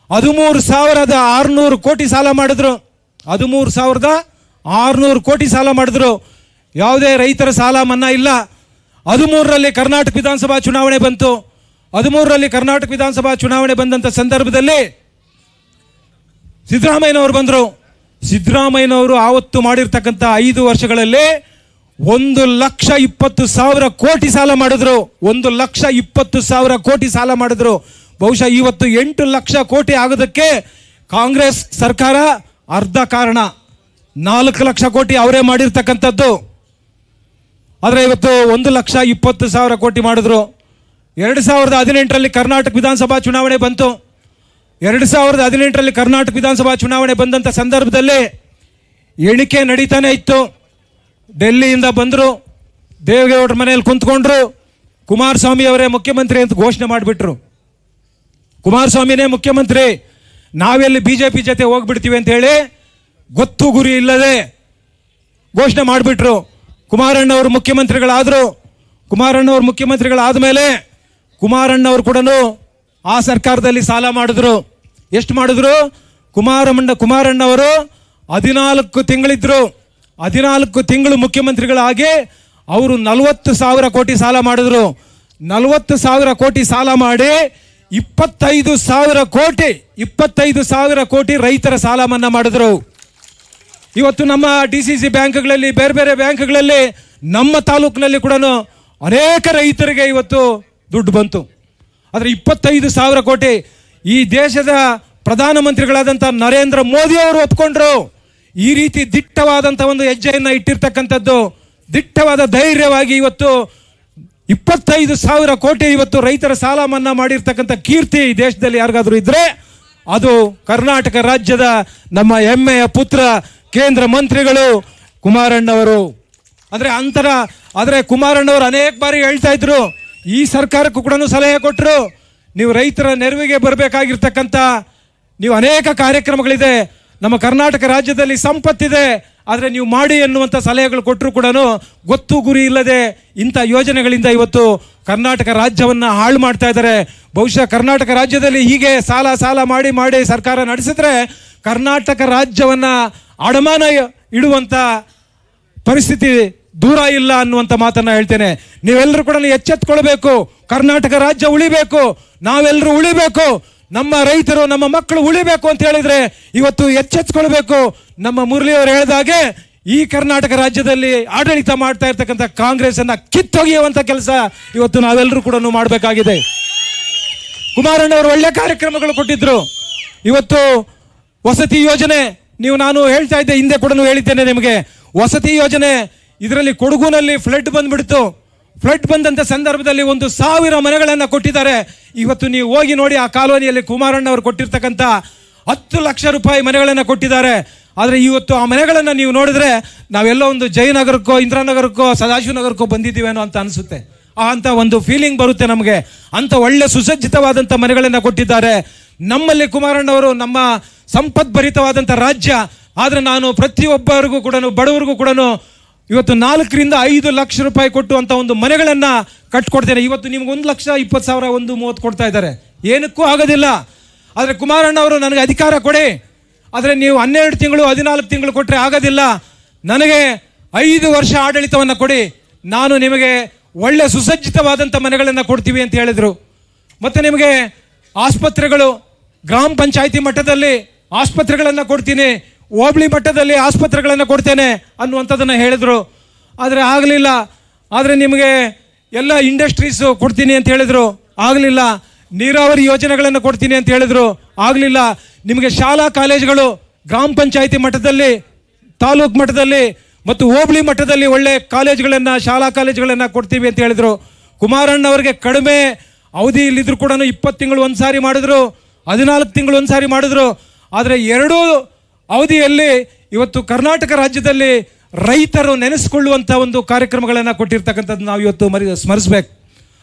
13,600 ಕೋಟಿ ಸಾಲ ಮಾಡಿದ್ರು. 13,600 ಕೋಟಿ ಸಾಲ ಮಾಡಿದ್ರು. ಯಾವುದೇ ರೈತರ ಸಾಲ ಮನ್ನಾ ಇಲ್ಲ. 13ರಲ್ಲಿ ಕರ್ನಾಟಕ ವಿಧಾನಸಭಾ ಚುನಾವಣೆ ಬಂತು. 13ರಲ್ಲಿ ಕರ್ನಾಟಕ ವಿಧಾನಸಭಾ ಚುನಾವಣೆ ಬಂದಂಥ ಸಂದರ್ಭದಲ್ಲಿ ಸಿದ್ದರಾಮಯ್ಯನವರು ಬಂದರು. ಸಿದ್ದರಾಮಯ್ಯನವರು ಆವತ್ತು ಮಾಡಿರ್ತಕ್ಕಂಥ 5 ವರ್ಷಗಳಲ್ಲಿ 1,20,000 ಕೋಟಿ ಸಾಲ ಮಾಡಿದ್ರು. 1,20,000 ಕೋಟಿ ಸಾಲ ಮಾಡಿದ್ರು. ಬಹುಶಃ ಇವತ್ತು 8 ಲಕ್ಷ ಕೋಟಿ ಆಗೋದಕ್ಕೆ ಕಾಂಗ್ರೆಸ್ ಸರ್ಕಾರ ಅರ್ಧ ಕಾರಣ. 4 ಲಕ್ಷ ಕೋಟಿ ಅವರೇ ಮಾಡಿರ್ತಕ್ಕಂಥದ್ದು. ಆದರೆ ಇವತ್ತು 1,20,000 ಕೋಟಿ ಮಾಡಿದ್ರು. 2018ರಲ್ಲಿ ಕರ್ನಾಟಕ ವಿಧಾನಸಭಾ ಚುನಾವಣೆ ಬಂತು. 2018ರಲ್ಲಿ ಕರ್ನಾಟಕ ವಿಧಾನಸಭಾ ಚುನಾವಣೆ ಬಂದಂಥ ಸಂದರ್ಭದಲ್ಲಿ ಎಣಿಕೆ ನಡೀತಾನೆ ಇತ್ತು. ಡೆಲ್ಲಿಯಿಂದ ಬಂದರು, ದೇವೇಗೌಡರ ಮನೆಯಲ್ಲಿ ಕುಂತ್ಕೊಂಡ್ರು. ಕುಮಾರಸ್ವಾಮಿ ಅವರೇ ಮುಖ್ಯಮಂತ್ರಿ ಅಂತ ಘೋಷಣೆ ಮಾಡಿಬಿಟ್ರು. ಕುಮಾರಸ್ವಾಮಿನೇ ಮುಖ್ಯಮಂತ್ರಿ, ನಾವೆಲ್ಲಿ ಬಿಜೆಪಿ ಜೊತೆ ಹೋಗ್ಬಿಡ್ತೀವಿ ಅಂತ ಹೇಳಿ ಗೊತ್ತು ಗುರಿ ಇಲ್ಲದೆ ಘೋಷಣೆ ಮಾಡಿಬಿಟ್ರು. ಕುಮಾರಣ್ಣವರು ಮುಖ್ಯಮಂತ್ರಿಗಳಾದರು. ಕುಮಾರಣ್ಣವರು ಮುಖ್ಯಮಂತ್ರಿಗಳಾದ ಮೇಲೆ ಕುಮಾರಣ್ಣವರು ಕೂಡ ಆ ಸರ್ಕಾರದಲ್ಲಿ ಸಾಲ ಮಾಡಿದ್ರು. ಎಷ್ಟು ಮಾಡಿದ್ರು? ಕುಮಾರಣ್ಣವರು 14 ತಿಂಗಳಿದ್ರು. 14 ತಿಂಗಳು ಮುಖ್ಯಮಂತ್ರಿಗಳಾಗಿ ಅವರು 40,000 ಕೋಟಿ ಸಾಲ ಮಾಡಿದ್ರು. 40,000 ಕೋಟಿ ಸಾಲ ಮಾಡಿ 25,000 ಕೋಟಿ ರೈತರ ಸಾಲ ಮನ್ನಾ ಮಾಡಿದ್ರು. ಇವತ್ತು ನಮ್ಮ DCC ಬ್ಯಾಂಕ್ಗಳಲ್ಲಿ, ಬೇರೆ ಬೇರೆ ಬ್ಯಾಂಕ್ಗಳಲ್ಲಿ, ನಮ್ಮ ತಾಲೂಕಿನಲ್ಲಿ ಕೂಡ ಅನೇಕ ರೈತರಿಗೆ ಇವತ್ತು ದುಡ್ಡು ಬಂತು. ಆದರೆ 25,000 ಕೋಟಿ ಈ ದೇಶದ ಪ್ರಧಾನಮಂತ್ರಿಗಳಾದಂಥ ನರೇಂದ್ರ ಮೋದಿ ಅವರು ಒಪ್ಕೊಂಡ್ರು. ಈ ರೀತಿ ದಿಟ್ಟವಾದಂಥ ಒಂದು ಹೆಜ್ಜೆಯನ್ನು ಇಟ್ಟಿರ್ತಕ್ಕಂಥದ್ದು, ದಿಟ್ಟವಾದ ಧೈರ್ಯವಾಗಿ ಇವತ್ತು 25,000 ಕೋಟಿ ಇವತ್ತು ರೈತರ ಸಾಲ ಮನ್ನಾ ಮಾಡಿರ್ತಕ್ಕಂಥ ಕೀರ್ತಿ ಈ ದೇಶದಲ್ಲಿ ಯಾರಿಗಾದ್ರೂ ಇದ್ರೆ ಅದು ಕರ್ನಾಟಕ ರಾಜ್ಯದ ನಮ್ಮ ಹೆಮ್ಮೆಯ ಪುತ್ರ ಕೇಂದ್ರ ಮಂತ್ರಿಗಳು ಕುಮಾರಣ್ಣವರು. ಆದರೆ ಕುಮಾರಣ್ಣವರು ಅನೇಕ ಬಾರಿ ಹೇಳ್ತಾ ಇದ್ರು, ಈ ಸರ್ಕಾರಕ್ಕೂ ಕೂಡ ಸಲಹೆ ಕೊಟ್ಟರು, ನೀವು ರೈತರ ನೆರವಿಗೆ ಬರಬೇಕಾಗಿರ್ತಕ್ಕಂಥ ನೀವು ಅನೇಕ ಕಾರ್ಯಕ್ರಮಗಳಿದೆ, ನಮ್ಮ ಕರ್ನಾಟಕ ರಾಜ್ಯದಲ್ಲಿ ಸಂಪತ್ತಿದೆ, ಆದರೆ ನೀವು ಮಾಡಿ ಎನ್ನುವಂಥ ಸಲಹೆಗಳು ಕೊಟ್ಟರು ಕೂಡ ಗೊತ್ತು ಗುರಿ ಇಲ್ಲದೆ ಇಂಥ ಯೋಜನೆಗಳಿಂದ ಇವತ್ತು ಕರ್ನಾಟಕ ರಾಜ್ಯವನ್ನು ಹಾಳು ಮಾಡ್ತಾ ಇದ್ದಾರೆ. ಬಹುಶಃ ಕರ್ನಾಟಕ ರಾಜ್ಯದಲ್ಲಿ ಹೀಗೆ ಸಾಲ ಮಾಡಿ ಸರ್ಕಾರ ನಡೆಸಿದ್ರೆ ಕರ್ನಾಟಕ ರಾಜ್ಯವನ್ನು ಅಡಮಾನ ಇಡುವಂಥ ಪರಿಸ್ಥಿತಿ ದೂರ ಇಲ್ಲ ಅನ್ನುವಂಥ ಮಾತನ್ನ ಹೇಳ್ತೇನೆ. ನೀವೆಲ್ಲರೂ ಕೂಡ ಎಚ್ಚೆತ್ಕೊಳ್ಬೇಕು. ಕರ್ನಾಟಕ ರಾಜ್ಯ ಉಳಿಬೇಕು, ನಾವೆಲ್ಲರೂ ಉಳಿಬೇಕು, ನಮ್ಮ ರೈತರು ನಮ್ಮ ಮಕ್ಕಳು ಉಳಿಬೇಕು ಅಂತ ಹೇಳಿದ್ರೆ ಇವತ್ತು ಎಚ್ಚೆತ್ಕೊಳ್ಬೇಕು. ನಮ್ಮ ಮುರಳಿಯವರು ಹೇಳಿದಾಗೆ ಈ ಕರ್ನಾಟಕ ರಾಜ್ಯದಲ್ಲಿ ಆಡಳಿತ ಮಾಡ್ತಾ ಇರ್ತಕ್ಕಂಥ ಕಾಂಗ್ರೆಸ್ ಅನ್ನ ಕಿತ್ತೊಗೆಯುವಂತ ಕೆಲಸ ಇವತ್ತು ನಾವೆಲ್ಲರೂ ಕೂಡ ಮಾಡಬೇಕಾಗಿದೆ. ಕುಮಾರಣ್ಣವರು ಒಳ್ಳೆ ಕಾರ್ಯಕ್ರಮಗಳು ಕೊಟ್ಟಿದ್ರು. ಇವತ್ತು ವಸತಿ ಯೋಜನೆ, ನಾನು ಹೇಳ್ತಾ ಇದ್ದೆ, ಹಿಂದೆ ಕೂಡ ಹೇಳಿದ್ದೇನೆ ನಿಮಗೆ, ವಸತಿ ಯೋಜನೆ ಇದರಲ್ಲಿ ಕೊಡಗುನಲ್ಲಿ ಫ್ಲಡ್ ಬಂದ್ಬಿಡ್ತು. ಫ್ಲಡ್ ಬಂದಂತ ಸಂದರ್ಭದಲ್ಲಿ 1,000 ಮನೆಗಳನ್ನು ಕೊಟ್ಟಿದ್ದಾರೆ. ಇವತ್ತು ನೀವು ಹೋಗಿ ನೋಡಿ, ಆ ಕಾಲೋನಿಯಲ್ಲಿ ಕುಮಾರಣ್ಣವರು ಕೊಟ್ಟಿರ್ತಕ್ಕಂಥ 10 ಲಕ್ಷ ರೂಪಾಯಿ ಮನೆಗಳನ್ನು ಕೊಟ್ಟಿದ್ದಾರೆ. ಆದರೆ ಇವತ್ತು ಆ ಮನೆಗಳನ್ನು ನೀವು ನೋಡಿದ್ರೆ ನಾವೆಲ್ಲೋ ಒಂದು ಜಯನಗರಕ್ಕೋ, ಇಂದಿರಾನಗರಕ್ಕೋ, ಸದಾಶಿವನಗರಕ್ಕೋ ಬಂದಿದ್ದೀವೇನೋ ಅಂತ ಅನಿಸುತ್ತೆ. ಅಂತ ಒಂದು ಫೀಲಿಂಗ್ ಬರುತ್ತೆ ನಮಗೆ. ಅಂತ ಒಳ್ಳೆ ಸುಸಜ್ಜಿತವಾದಂಥ ಮನೆಗಳನ್ನು ಕೊಟ್ಟಿದ್ದಾರೆ. ನಮ್ಮಲ್ಲಿ ಕುಮಾರಣ್ಣವರು ನಮ್ಮ ಸಂಪದ್ಭರಿತವಾದಂಥ ರಾಜ್ಯ, ಆದರೆ ನಾನು ಪ್ರತಿಯೊಬ್ಬರಿಗೂ ಕೂಡ, ಬಡವರಿಗೂ ಕೂಡ ಇವತ್ತು 4 ರಿಂದ 5 ಲಕ್ಷ ರೂಪಾಯಿ ಕೊಟ್ಟು ಅಂತ ಒಂದು ಮನೆಗಳನ್ನ ಕಟ್ಕೊಡ್ತೇನೆ. ಇವತ್ತು ನಿಮ್ಗೆ 1,20,000 1,30,000 ಕೊಡ್ತಾ ಇದ್ದಾರೆ, ಏನಕ್ಕೂ ಆಗೋದಿಲ್ಲ. ಆದರೆ ಕುಮಾರಣ್ಣವರು ನನಗೆ ಅಧಿಕಾರ ಕೊಡಿ, ಆದರೆ ನೀವು 12 ತಿಂಗಳು 14 ತಿಂಗಳು ಕೊಟ್ಟರೆ ಆಗೋದಿಲ್ಲ, ನನಗೆ 5 ವರ್ಷ ಆಡಳಿತವನ್ನು ಕೊಡಿ, ನಾನು ನಿಮಗೆ ಒಳ್ಳೆ ಸುಸಜ್ಜಿತವಾದಂಥ ಮನೆಗಳನ್ನು ಕೊಡ್ತೀವಿ ಅಂತ ಹೇಳಿದರು. ಮತ್ತೆ ನಿಮಗೆ ಆಸ್ಪತ್ರೆಗಳು, ಗ್ರಾಮ ಪಂಚಾಯಿತಿ ಮಟ್ಟದಲ್ಲಿ ಆಸ್ಪತ್ರೆಗಳನ್ನು ಕೊಡ್ತೀನಿ, ಹೋಬಳಿ ಮಟ್ಟದಲ್ಲಿ ಆಸ್ಪತ್ರೆಗಳನ್ನು ಕೊಡ್ತೇನೆ ಅನ್ನುವಂಥದ್ದನ್ನು ಹೇಳಿದರು. ಆದರೆ ಆಗಲಿಲ್ಲ. ಆದರೆ ನಿಮಗೆ ಎಲ್ಲ ಇಂಡಸ್ಟ್ರೀಸು ಕೊಡ್ತೀನಿ ಅಂತ ಹೇಳಿದರು, ಆಗಲಿಲ್ಲ. ನೀರಾವರಿ ಯೋಜನೆಗಳನ್ನು ಕೊಡ್ತೀನಿ ಅಂತ ಹೇಳಿದರು, ಆಗಲಿಲ್ಲ. ನಿಮಗೆ ಶಾಲಾ ಕಾಲೇಜುಗಳು ಗ್ರಾಮ ಪಂಚಾಯಿತಿ ಮಟ್ಟದಲ್ಲಿ, ತಾಲೂಕು ಮಟ್ಟದಲ್ಲಿ ಮತ್ತು ಹೋಬಳಿ ಮಟ್ಟದಲ್ಲಿ ಒಳ್ಳೆ ಕಾಲೇಜುಗಳನ್ನು, ಶಾಲಾ ಕಾಲೇಜುಗಳನ್ನು ಕೊಡ್ತೀವಿ ಅಂತ ಹೇಳಿದರು. ಕುಮಾರಣ್ಣವರಿಗೆ ಕಡಿಮೆ ಅವಧಿಯಲ್ಲಿದ್ದರೂ ಕೂಡ 20 ತಿಂಗಳು ಒಂದು ಸಾರಿ ಮಾಡಿದ್ರು, 14 ತಿಂಗಳು ಒಂದು ಸಾರಿ ಮಾಡಿದ್ರು. ಆದರೆ 2 ಅವಧಿಯಲ್ಲಿ ಇವತ್ತು ಕರ್ನಾಟಕ ರಾಜ್ಯದಲ್ಲಿ ರೈತರು ನೆನೆಸಿಕೊಳ್ಳುವಂಥ ಒಂದು ಕಾರ್ಯಕ್ರಮಗಳನ್ನು ಕೊಟ್ಟಿರ್ತಕ್ಕಂಥದ್ದು ನಾವು ಇವತ್ತು ಸ್ಮರಿಸಬೇಕು.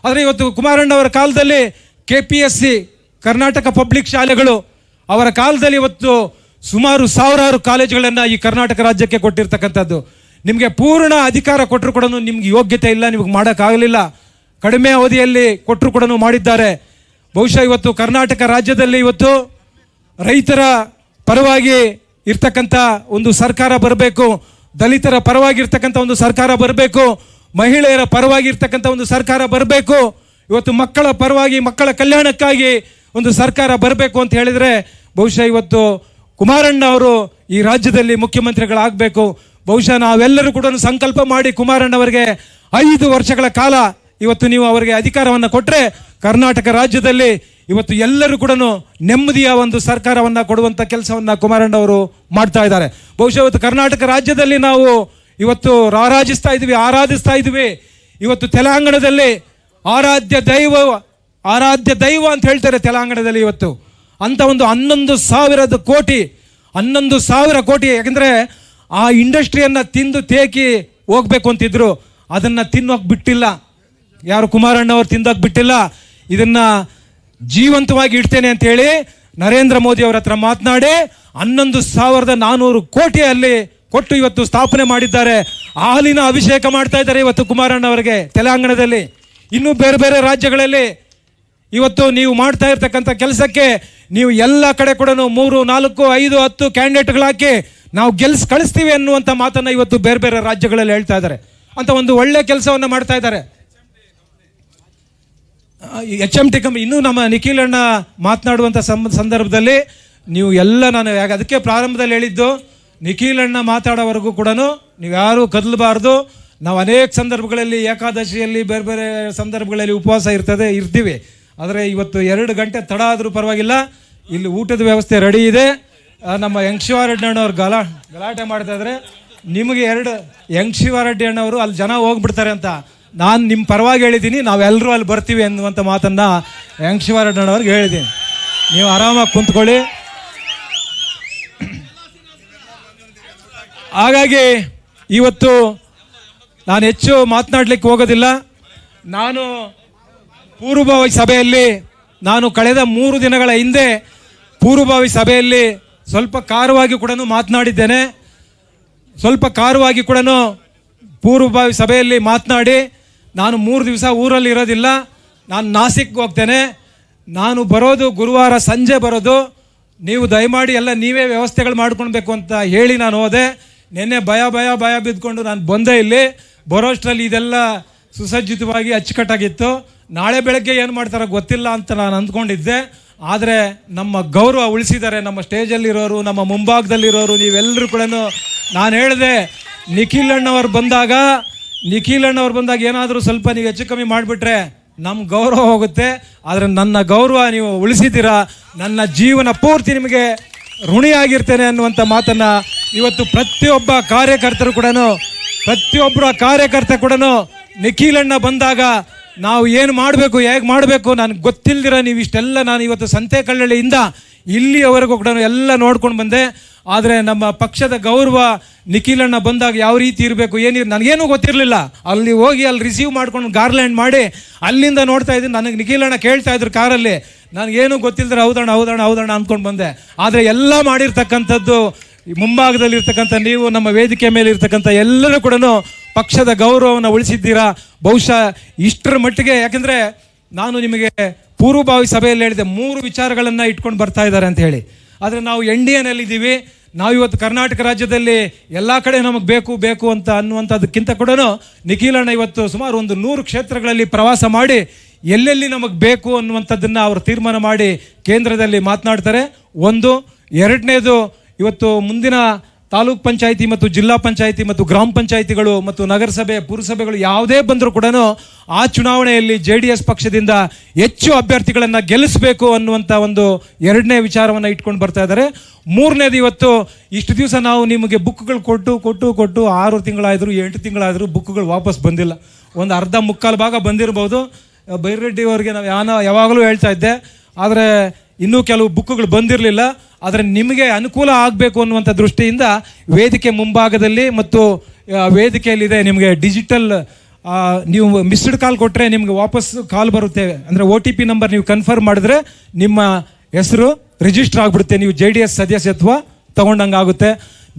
ಆದರೆ ಇವತ್ತು ಕುಮಾರಣ್ಣವರ ಕಾಲದಲ್ಲಿ KPSC, ಕರ್ನಾಟಕ ಪಬ್ಲಿಕ್ ಶಾಲೆಗಳು, ಅವರ ಕಾಲದಲ್ಲಿ ಇವತ್ತು ಸುಮಾರು 1000 ಕಾಲೇಜುಗಳನ್ನು ಈ ಕರ್ನಾಟಕ ರಾಜ್ಯಕ್ಕೆ ಕೊಟ್ಟಿರ್ತಕ್ಕಂಥದ್ದು. ನಿಮಗೆ ಪೂರ್ಣ ಅಧಿಕಾರ ಕೊಟ್ಟರು ಕೂಡ ನಿಮ್ಗೆ ಯೋಗ್ಯತೆ ಇಲ್ಲ, ನಿಮಗೆ ಮಾಡೋಕ್ಕಾಗಲಿಲ್ಲ. ಕಡಿಮೆ ಅವಧಿಯಲ್ಲಿ ಕೊಟ್ಟರು ಕೂಡ ಮಾಡಿದ್ದಾರೆ. ಬಹುಶಃ ಇವತ್ತು ಕರ್ನಾಟಕ ರಾಜ್ಯದಲ್ಲಿ ಇವತ್ತು ರೈತರ ಪರವಾಗಿ ಇರ್ತಕ್ಕಂಥ ಒಂದು ಸರ್ಕಾರ ಬರಬೇಕು, ದಲಿತರ ಪರವಾಗಿ ಇರ್ತಕ್ಕಂಥ ಒಂದು ಸರ್ಕಾರ ಬರಬೇಕು, ಮಹಿಳೆಯರ ಪರವಾಗಿ ಇರ್ತಕ್ಕಂಥ ಒಂದು ಸರ್ಕಾರ ಬರಬೇಕು, ಇವತ್ತು ಮಕ್ಕಳ ಪರವಾಗಿ, ಮಕ್ಕಳ ಕಲ್ಯಾಣಕ್ಕಾಗಿ ಒಂದು ಸರ್ಕಾರ ಬರಬೇಕು ಅಂತ ಹೇಳಿದರೆ ಬಹುಶಃ ಇವತ್ತು ಕುಮಾರಣ್ಣ ಅವರು ಈ ರಾಜ್ಯದಲ್ಲಿ ಮುಖ್ಯಮಂತ್ರಿಗಳಾಗಬೇಕು. ಬಹುಶಃ ನಾವೆಲ್ಲರೂ ಕೂಡ ಸಂಕಲ್ಪ ಮಾಡಿ ಕುಮಾರಣ್ಣವರಿಗೆ 5 ವರ್ಷಗಳ ಕಾಲ ಇವತ್ತು ನೀವು ಅವರಿಗೆ ಅಧಿಕಾರವನ್ನು ಕೊಟ್ಟರೆ ಕರ್ನಾಟಕ ರಾಜ್ಯದಲ್ಲಿ ಇವತ್ತು ಎಲ್ಲರೂ ಕೂಡ ನೆಮ್ಮದಿಯ ಒಂದು ಸರ್ಕಾರವನ್ನು ಕೊಡುವಂಥ ಕೆಲಸವನ್ನು ಕುಮಾರಣ್ಣವರು ಮಾಡ್ತಾ ಇದ್ದಾರೆ. ಬಹುಶಃ ಇವತ್ತು ಕರ್ನಾಟಕ ರಾಜ್ಯದಲ್ಲಿ ನಾವು ಇವತ್ತು ಆರಾಧಿಸ್ತಾ ಇದ್ವಿ. ಇವತ್ತು ತೆಲಂಗಾಣದಲ್ಲಿ ಆರಾಧ್ಯ ದೈವ ಅಂತ ಹೇಳ್ತಾರೆ ತೆಲಂಗಾಣದಲ್ಲಿ. ಇವತ್ತು ಅಂತ ಒಂದು 11,000 ಕೋಟಿ ಯಾಕಂದ್ರೆ ಆ ಇಂಡಸ್ಟ್ರಿಯನ್ನ ತಿಂದು ತೇಕಿ ಹೋಗ್ಬೇಕು ಅಂತಿದ್ರು, ಅದನ್ನ ತಿನ್ನೋಕ್ ಬಿಟ್ಟಿಲ್ಲ ಯಾರು, ಕುಮಾರಣ್ಣವ್ರು ತಿಂದೋಕ್ ಬಿಟ್ಟಿಲ್ಲ. ಇದನ್ನ ಜೀವಂತವಾಗಿ ಇಡ್ತೇನೆ ಅಂತ ಹೇಳಿ ನರೇಂದ್ರ ಮೋದಿ ಅವರ ಹತ್ರ ಮಾತನಾಡಿ 11,400 ಕೋಟಿ ಅಲ್ಲಿ ಕೊಟ್ಟು ಇವತ್ತು ಸ್ಥಾಪನೆ ಮಾಡಿದ್ದಾರೆ. ಹಾಲಿನ ಅಭಿಷೇಕ ಮಾಡ್ತಾ ಇದ್ದಾರೆ ಇವತ್ತು ಕುಮಾರಣ್ಣವರಿಗೆ ತೆಲಂಗಾಣದಲ್ಲಿ. ಇನ್ನು ಬೇರೆ ಬೇರೆ ರಾಜ್ಯಗಳಲ್ಲಿ ಇವತ್ತು ನೀವು ಮಾಡ್ತಾ ಇರ್ತಕ್ಕಂಥ ಕೆಲಸಕ್ಕೆ ನೀವು ಎಲ್ಲ ಕಡೆ ಕೂಡ 3, 4, 5, 10 ಕ್ಯಾಂಡಿಡೇಟ್ಗಳು ಹಾಕಿ ನಾವು ಕಳಿಸ್ತೀವಿ ಅನ್ನುವಂಥ ಮಾತನ್ನ ಇವತ್ತು ಬೇರೆ ಬೇರೆ ರಾಜ್ಯಗಳಲ್ಲಿ ಹೇಳ್ತಾ ಇದ್ದಾರೆ. ಅಂತ ಒಂದು ಒಳ್ಳೆ ಕೆಲಸವನ್ನ ಮಾಡ್ತಾ ಇದ್ದಾರೆ. HMT ಕಂಪನಿ ಇನ್ನೂ ನಮ್ಮ ನಿಖಿಲ್ ಅಣ್ಣ ಮಾತನಾಡುವಂಥ ಸಂದರ್ಭದಲ್ಲಿ ನೀವು ಎಲ್ಲ ನಾನು ಅದಕ್ಕೆ ಪ್ರಾರಂಭದಲ್ಲಿ ಹೇಳಿದ್ದು, ನಿಖಿಲ್ ಅಣ್ಣ ಮಾತಾಡೋವರೆಗೂ ಕೂಡ ನೀವು ಯಾರು ಕದಲಬಾರ್ದು. ನಾವು ಅನೇಕ ಸಂದರ್ಭಗಳಲ್ಲಿ ಏಕಾದಶಿಯಲ್ಲಿ ಬೇರೆ ಬೇರೆ ಸಂದರ್ಭಗಳಲ್ಲಿ ಉಪವಾಸ ಇರ್ತೀವಿ. ಆದರೆ ಇವತ್ತು 2 ಗಂಟೆ ತಡ ಆದರೂ ಪರವಾಗಿಲ್ಲ, ಇಲ್ಲಿ ಊಟದ ವ್ಯವಸ್ಥೆ ರೆಡಿ ಇದೆ. ನಮ್ಮ ಯಂಗ್ ಅಣ್ಣವ್ರು ಗಲಾಟೆ ಮಾಡ್ತಾ ಇದ್ರೆ ನಿಮಗೆ ಯಂಗ್ ಶಿವಾರೆಡ್ಡಿ ಅಣ್ಣವರು ಅಲ್ಲಿ ಜನ ಹೋಗ್ಬಿಡ್ತಾರೆ ಅಂತ ನಾನು ನಿಮ್ಮ ಪರವಾಗಿ ಹೇಳಿದ್ದೀನಿ, ನಾವೆಲ್ಲರೂ ಅಲ್ಲಿ ಬರ್ತೀವಿ ಅನ್ನುವಂಥ ಮಾತನ್ನ ಯಂಗ್ ಶಿವಾರೆಡ್ಡಿ ಅಣ್ಣವ್ರಿಗೆ ಹೇಳಿದ್ದೀನಿ. ನೀವು ಆರಾಮಾಗಿ ಕುಂತ್ಕೊಳ್ಳಿ. ಹಾಗಾಗಿ ಇವತ್ತು ನಾನು ಹೆಚ್ಚು ಮಾತನಾಡಲಿಕ್ಕೆ ಹೋಗೋದಿಲ್ಲ. ನಾನು ಪೂರ್ವಭಾವಿ ಸಭೆಯಲ್ಲಿ ಕಳೆದ 3 ದಿನಗಳ ಹಿಂದೆ ಪೂರ್ವಭಾವಿ ಸಭೆಯಲ್ಲಿ ಸ್ವಲ್ಪ ಖಾರವಾಗಿ ಕೂಡ ಮಾತನಾಡಿದ್ದೇನೆ. ಪೂರ್ವಭಾವಿ ಸಭೆಯಲ್ಲಿ ಮಾತನಾಡಿ ನಾನು 3 ದಿವಸ ಊರಲ್ಲಿ ಇರೋದಿಲ್ಲ, ನಾನು ನಾಸಿಕ್ಗೆ ಹೋಗ್ತೇನೆ, ನಾನು ಬರೋದು ಗುರುವಾರ ಸಂಜೆ ಬರೋದು, ನೀವು ದಯಮಾಡಿ ಎಲ್ಲ ನೀವೇ ವ್ಯವಸ್ಥೆಗಳು ಮಾಡ್ಕೊಳ್ಬೇಕು ಅಂತ ಹೇಳಿ ನಾನು ಹೋದೆ. ನಿನ್ನೆ ಭಯ ಬಿದ್ದುಕೊಂಡು ನಾನು ಬಂದೆ. ಇಲ್ಲಿ ಬರೋಷ್ಟರಲ್ಲಿ ಇದೆಲ್ಲ ಸುಸಜ್ಜಿತವಾಗಿ ಅಚ್ಚುಕಟ್ಟಾಗಿತ್ತು. ನಾಳೆ ಬೆಳಗ್ಗೆ ಏನು ಮಾಡ್ತಾರೋ ಗೊತ್ತಿಲ್ಲ ಅಂತ ನಾನು ಅಂದ್ಕೊಂಡಿದ್ದೆ. ಆದರೆ ನಮ್ಮ ಗೌರವ ಉಳಿಸಿದ್ದಾರೆ ನಮ್ಮ ಸ್ಟೇಜಲ್ಲಿರೋರು, ನಮ್ಮ ಮುಂಭಾಗದಲ್ಲಿರೋರು, ನೀವೆಲ್ಲರೂ ಕೂಡ. ನಾನು ಹೇಳಿದೆ ನಿಖಿಲ್ ಅಣ್ಣವ್ರು ಬಂದಾಗ ಏನಾದರೂ ಸ್ವಲ್ಪ ನೀವು ಹೆಚ್ಚು ಕಮ್ಮಿ ಮಾಡಿಬಿಟ್ರೆ ನಮ್ಮ ಗೌರವ ಹೋಗುತ್ತೆ. ಆದರೆ ನನ್ನ ಗೌರವ ನೀವು ಉಳಿಸಿದ್ದೀರಾ, ನನ್ನ ಜೀವನ ಪೂರ್ತಿ ನಿಮಗೆ ಋಣಿಯಾಗಿರ್ತೇನೆ ಅನ್ನುವಂಥ ಮಾತನ್ನ ಇವತ್ತು ಪ್ರತಿಯೊಬ್ಬ ಕಾರ್ಯಕರ್ತರು ಕೂಡ ನಿಖಿಲ್ ಅಣ್ಣ ಬಂದಾಗ ನಾವು ಏನು ಮಾಡಬೇಕು, ಹೇಗೆ ಮಾಡಬೇಕು ನನಗೆ ಗೊತ್ತಿಲ್ದಿರ ನೀವು ಇಷ್ಟೆಲ್ಲ ನಾನು ಇವತ್ತು ಸಂತೆಕಳ್ಳಳ್ಳಿಯಿಂದ ಇಲ್ಲಿಯವರೆಗೂ ಕೂಡ ಎಲ್ಲ ನೋಡ್ಕೊಂಡು ಬಂದೆ. ಆದರೆ ನಮ್ಮ ಪಕ್ಷದ ಗೌರವ ನಿಖಿಲ್ ಅಣ್ಣ ಬಂದಾಗ ಯಾವ ರೀತಿ ಇರಬೇಕು ನನಗೇನು ಗೊತ್ತಿರಲಿಲ್ಲ. ಅಲ್ಲಿ ಹೋಗಿ ಅಲ್ಲಿ ರಿಸೀವ್ ಮಾಡ್ಕೊಂಡು ಗಾರ್ಲ್ಯಾಂಡ್ ಮಾಡಿ ಅಲ್ಲಿಂದ ನೋಡ್ತಾ ಇದ್ದೀನಿ. ನನಗೆ ನಿಖಿಲ್ ಅಣ್ಣ ಕೇಳ್ತಾ ಇದ್ರು ಕಾರಲ್ಲಿ, ನನಗೇನು ಗೊತ್ತಿಲ್ಲದ್ರೆ ಹೌದಣ್ಣ ಅಂದ್ಕೊಂಡು ಬಂದೆ. ಆದರೆ ಎಲ್ಲ ಮಾಡಿರ್ತಕ್ಕಂಥದ್ದು ಮುಂಭಾಗದಲ್ಲಿರ್ತಕ್ಕಂಥ ನೀವು, ನಮ್ಮ ವೇದಿಕೆ ಮೇಲೆ ಇರ್ತಕ್ಕಂಥ ಎಲ್ಲರೂ ಕೂಡ ಪಕ್ಷದ ಗೌರವವನ್ನು ಉಳಿಸಿದ್ದೀರಾ. ಬಹುಶಃ ಇಷ್ಟರ ಮಟ್ಟಿಗೆ, ಯಾಕಂದ್ರೆ ನಾನು ನಿಮಗೆ ಪೂರ್ವಭಾವಿ ಸಭೆಯಲ್ಲಿ ಹೇಳಿದೆ 3 ವಿಚಾರಗಳನ್ನು ಇಟ್ಕೊಂಡು ಬರ್ತಾ ಇದ್ದಾರೆ ಅಂತ ಹೇಳಿ. ಆದರೆ ನಾವು NDAನಲ್ಲಿದ್ದೀವಿ. ನಾವು ಇವತ್ತು ಕರ್ನಾಟಕ ರಾಜ್ಯದಲ್ಲಿ ಎಲ್ಲ ಕಡೆ ನಮಗೆ ಬೇಕು ಅಂತ ಅನ್ನುವಂಥದ್ದಕ್ಕಿಂತ ಕೂಡ ನಿಖಿಲ್ ಅಣ್ಣ ಇವತ್ತು ಸುಮಾರು 100 ಕ್ಷೇತ್ರಗಳಲ್ಲಿ ಪ್ರವಾಸ ಮಾಡಿ ಎಲ್ಲೆಲ್ಲಿ ನಮಗೆ ಬೇಕು ಅನ್ನುವಂಥದ್ದನ್ನು ಅವರು ತೀರ್ಮಾನ ಮಾಡಿ ಕೇಂದ್ರದಲ್ಲಿ ಮಾತನಾಡ್ತಾರೆ. 1. 2ನೇದು, ಇವತ್ತು ಮುಂದಿನ ತಾಲೂಕ್ ಪಂಚಾಯಿತಿ ಮತ್ತು ಜಿಲ್ಲಾ ಪಂಚಾಯಿತಿ ಮತ್ತು ಗ್ರಾಮ ಪಂಚಾಯಿತಿಗಳು ಮತ್ತು ನಗರಸಭೆ ಪುರಸಭೆಗಳು ಯಾವುದೇ ಬಂದರೂ ಕೂಡ ಆ ಚುನಾವಣೆಯಲ್ಲಿ JDS ಪಕ್ಷದಿಂದ ಹೆಚ್ಚು ಅಭ್ಯರ್ಥಿಗಳನ್ನು ಗೆಲ್ಲಿಸಬೇಕು ಅನ್ನುವಂಥ ಒಂದು 2ನೇ ವಿಚಾರವನ್ನು ಇಟ್ಕೊಂಡು ಬರ್ತಾ ಇದ್ದಾರೆ. 3ನೇದು, ಇವತ್ತು ಇಷ್ಟು ದಿವಸ ನಾವು ನಿಮಗೆ ಬುಕ್ಗಳು ಕೊಟ್ಟು 6 ತಿಂಗಳಾದರೂ 8 ತಿಂಗಳಾದರೂ ಬುಕ್ಗಳು ವಾಪಸ್ ಬಂದಿಲ್ಲ. ಒಂದು ಅರ್ಧ ಮುಕ್ಕಾಲು ಭಾಗ ಬಂದಿರಬಹುದು. ಬೈರೆಡ್ಡಿ ಅವರಿಗೆ ನಾವು ಯಾವಾಗಲೂ ಹೇಳ್ತಾ ಇದ್ದೆ, ಆದರೆ ಇನ್ನೂ ಕೆಲವು ಬುಕ್ಗಳು ಬಂದಿರಲಿಲ್ಲ. ಆದರೆ ನಿಮಗೆ ಅನುಕೂಲ ಆಗಬೇಕು ಅನ್ನುವಂಥ ದೃಷ್ಟಿಯಿಂದ ವೇದಿಕೆ ಮುಂಭಾಗದಲ್ಲಿ ಮತ್ತು ವೇದಿಕೆಯಲ್ಲಿದೆ ನಿಮಗೆ ಡಿಜಿಟಲ್, ನೀವು ಮಿಸ್ಡ್ ಕಾಲ್ ಕೊಟ್ಟರೆ ನಿಮಗೆ ವಾಪಸ್ ಕಾಲ್ ಬರುತ್ತೆ. ಅಂದರೆ OTP ನಂಬರ್ ನೀವು ಕನ್ಫರ್ಮ್ ಮಾಡಿದ್ರೆ ನಿಮ್ಮ ಹೆಸರು ರಿಜಿಸ್ಟರ್ ಆಗಿಬಿಡುತ್ತೆ, ನೀವು JDS ಸದಸ್ಯತ್ವ ತಗೊಂಡಂಗೆ ಆಗುತ್ತೆ.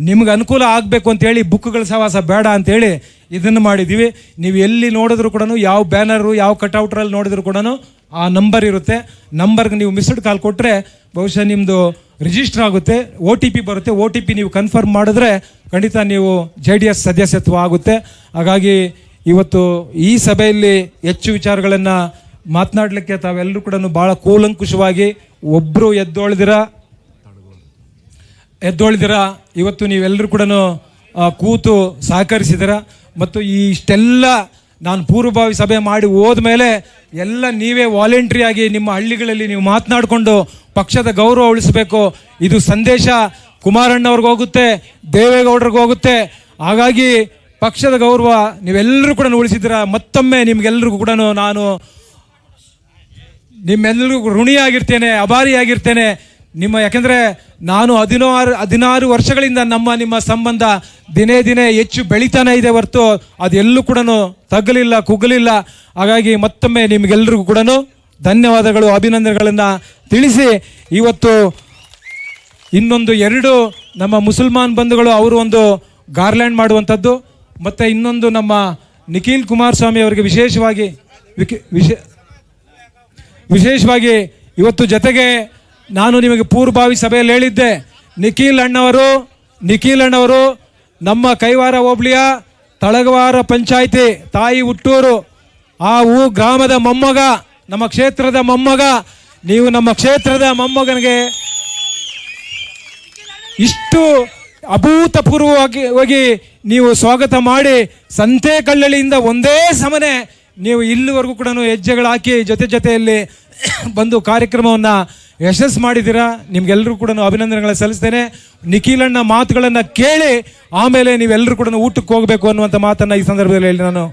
ನಿಮ್ಗೆ ಅನುಕೂಲ ಆಗಬೇಕು ಅಂತೇಳಿ ಬುಕ್ಗಳ ಸಹವಾಸ ಬೇಡ ಅಂತೇಳಿ ಇದನ್ನು ಮಾಡಿದ್ದೀವಿ. ನೀವು ಎಲ್ಲಿ ನೋಡಿದ್ರು ಕೂಡ, ಯಾವ ಬ್ಯಾನರು ಯಾವ ಕಟ್ಔಟ್ರಲ್ಲಿ ನೋಡಿದ್ರು ಕೂಡ ಆ ನಂಬರ್ ಇರುತ್ತೆ. ನಂಬರ್ಗೆ ನೀವು ಮಿಸ್ಡ್ ಕಾಲ್ ಕೊಟ್ಟರೆ ಬಹುಶಃ ನಿಮ್ಮದು ರಿಜಿಸ್ಟರ್ ಆಗುತ್ತೆ, OTP ಬರುತ್ತೆ. OTP ನೀವು ಕನ್ಫರ್ಮ್ ಮಾಡಿದ್ರೆ ಖಂಡಿತ ನೀವು JDS ಸದಸ್ಯತ್ವ ಆಗುತ್ತೆ. ಹಾಗಾಗಿ ಇವತ್ತು ಈ ಸಭೆಯಲ್ಲಿ ಹೆಚ್ಚು ವಿಚಾರಗಳನ್ನು ಮಾತನಾಡಲಿಕ್ಕೆ ತಾವೆಲ್ಲರೂ ಕೂಡ ಭಾಳ ಕೂಲಂಕುಷವಾಗಿ ಒಬ್ಬರು ಎದ್ದೊಳ್ದಿರ ಇವತ್ತು ನೀವೆಲ್ಲರೂ ಕೂಡ ಕೂತು ಸಹಕರಿಸಿದ್ದೀರ. ಮತ್ತು ಈ ಇಷ್ಟೆಲ್ಲ ನಾನು ಪೂರ್ವಭಾವಿ ಸಭೆ ಮಾಡಿ ಹೋದ್ಮೇಲೆ ಎಲ್ಲ ನೀವೇ ವಾಲಂಟ್ರಿ ಆಗಿ ನಿಮ್ಮ ಹಳ್ಳಿಗಳಲ್ಲಿ ನೀವು ಮಾತನಾಡಿಕೊಂಡು ಪಕ್ಷದ ಗೌರವ ಉಳಿಸಬೇಕು. ಇದು ಸಂದೇಶ ಕುಮಾರಣ್ಣವ್ರಿಗೆ ಹೋಗುತ್ತೆ, ದೇವೇಗೌಡರಿಗೆ ಹೋಗುತ್ತೆ. ಹಾಗಾಗಿ ಪಕ್ಷದ ಗೌರವ ನೀವೆಲ್ಲರೂ ಕೂಡ ಉಳಿಸಿದ್ದೀರ. ಮತ್ತೊಮ್ಮೆ ನಿಮ್ಗೆಲ್ರಿಗೂ ಕೂಡ ನಾನು ನಿಮ್ಮೆಲ್ಲರಿಗೂ ಋಣಿಯಾಗಿರ್ತೇನೆ, ಅಭಾರಿಯಾಗಿರ್ತೇನೆ. ಯಾಕೆಂದರೆ ನಾನು 16 ವರ್ಷಗಳಿಂದ ನಿಮ್ಮ ಸಂಬಂಧ ದಿನೇ ದಿನೇ ಹೆಚ್ಚು ಬೆಳೀತಾನೆ ಇದೆ ಹೊರತು ಅದೆಲ್ಲೂ ಕೂಡ ತಗ್ಗಲಿಲ್ಲ, ಕುಗ್ಗಲಿಲ್ಲ. ಹಾಗಾಗಿ ಮತ್ತೊಮ್ಮೆ ನಿಮ್ಗೆಲ್ರಿಗೂ ಕೂಡ ಧನ್ಯವಾದಗಳು, ಅಭಿನಂದನೆಗಳನ್ನು ತಿಳಿಸಿ ಇವತ್ತು ಇನ್ನೊಂದು 2 ನಮ್ಮ ಮುಸಲ್ಮಾನ್ ಬಂಧುಗಳು ಅವರು ಒಂದು ಗಾರ್ಲ್ಯಾಂಡ್ ಮಾಡುವಂಥದ್ದು, ಮತ್ತು ಇನ್ನೊಂದು ನಮ್ಮ ನಿಖಿಲ್ ಕುಮಾರಸ್ವಾಮಿ ಅವರಿಗೆ ವಿಶೇಷವಾಗಿ ಇವತ್ತು ಜೊತೆಗೆ ನಾನು ನಿಮಗೆ ಪೂರ್ವಭಾವಿ ಸಭೆಯಲ್ಲಿ ಹೇಳಿದ್ದೆ, ನಿಖಿಲ್ ಅಣ್ಣವರು ನಮ್ಮ ಕೈವಾರ ಹೋಬಳಿಯ ತಳಗವಾರ ಪಂಚಾಯಿತಿ ತಾಯಿ ಹುಟ್ಟೂರು ಆ ಗ್ರಾಮದ ಮೊಮ್ಮಗ, ನಮ್ಮ ಕ್ಷೇತ್ರದ ಮೊಮ್ಮಗ. ನೀವು ನಮ್ಮ ಕ್ಷೇತ್ರದ ಮೊಮ್ಮಗನಿಗೆ ಇಷ್ಟು ಅಭೂತಪೂರ್ವವಾಗಿ ನೀವು ಸ್ವಾಗತ ಮಾಡಿ ಸಂತೆಕಲ್ಲಳಿಯಿಂದ ಒಂದೇ ಸಮನೆ ನೀವು ಇಲ್ಲಿವರೆಗೂ ಕೂಡ ಹೆಜ್ಜೆಗಳು ಹಾಕಿ ಜೊತೆಯಲ್ಲಿ ಬಂದು ಕಾರ್ಯಕ್ರಮವನ್ನು ಯಶಸ್ಸು ಮಾಡಿದ್ದೀರಾ. ನಿಮ್ಗೆಲ್ಲರೂ ಕೂಡ ಅಭಿನಂದನೆಗಳನ್ನು ಸಲ್ಲಿಸ್ತೇನೆ. ನಿಖಿಲಣ್ಣ ಮಾತುಗಳನ್ನು ಕೇಳಿ ಆಮೇಲೆ ನೀವೆಲ್ಲರೂ ಕೂಡ ಊಟಕ್ಕೆ ಹೋಗಬೇಕು ಅನ್ನುವಂಥ ಮಾತನ್ನು ಈ ಸಂದರ್ಭದಲ್ಲಿ ಹೇಳಿ ನಾನು